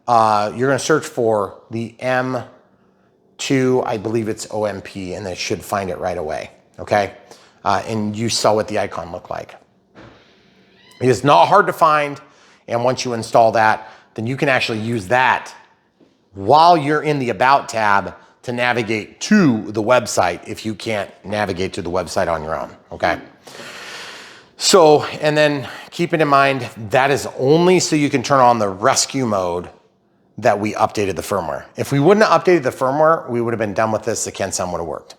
the M2, I believe it's OMP, and they should find it right away, okay? And you saw what the icon looked like. It is not hard to find, and once you install that, then you can actually use that while you're in the About tab to navigate to the website if you can't navigate to the website on your own, okay? So, and then keep it in mind, that is only so you can turn on the rescue mode that we updated the firmware. If we wouldn't have updated the firmware, we would have been done with this, the Kensun would have worked.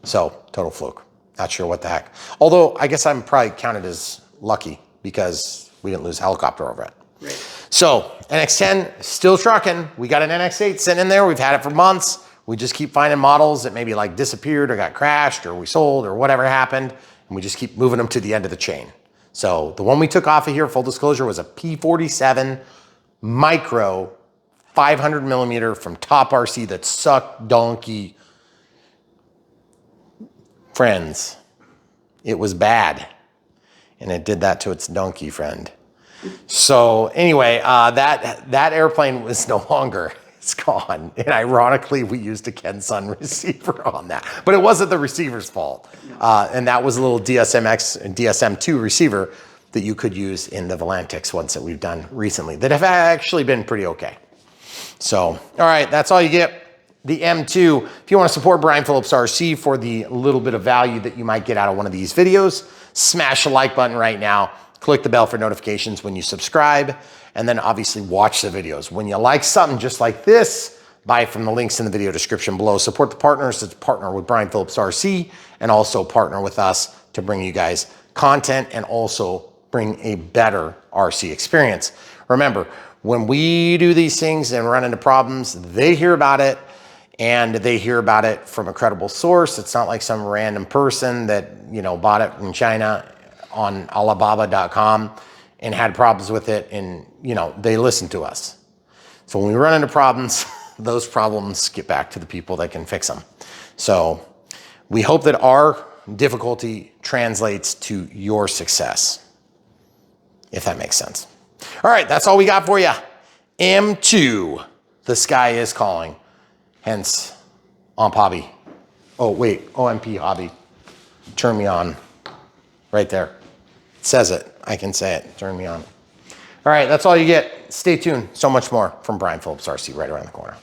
So, total fluke. Not sure what the heck. Although, I guess I'm probably counted as lucky because we didn't lose a helicopter over it. Right. So, NX10, still trucking. We got an NX8 sitting in there. We've had it for months. We just keep finding models that maybe like disappeared or got crashed or we sold or whatever happened. And we just keep moving them to the end of the chain. So the one we took off of here, full disclosure, was a P47 micro 500 millimeter from Top RC that sucked donkey. Friends, it was bad. And it did that to its donkey friend. So anyway, that airplane was no longer, it's gone. And ironically, we used a Kensun receiver on that, but it wasn't the receiver's fault. And that was a little DSMX and DSM2 receiver that you could use in the Volantics ones that we've done recently that have actually been pretty okay. So, all right, that's all you get. The M2, if you want to support Brian Phillips RC for the little bit of value that you might get out of one of these videos, smash the like button right now. Click the bell for notifications when you subscribe, and then obviously watch the videos. When you like something just like this, buy from the links in the video description below. Support the partners that partner with Brian Phillips RC and also partner with us to bring you guys content and also bring a better RC experience. Remember, when we do these things and run into problems, they hear about it and they hear about it from a credible source. It's not like some random person that, you know, bought it in China on Alibaba.com and had problems with it, and you know, they listen to us. So when we run into problems, those problems get back to the people that can fix them. So we hope that our difficulty translates to your success, if that makes sense. All right, that's all we got for you. M2, the sky is calling, hence OMP hobby. Oh wait, OMP hobby, turn me on, right there. It says it, I can say it, turn me on. All right, that's all you get. Stay tuned, so much more from Brian Phillips RC right around the corner.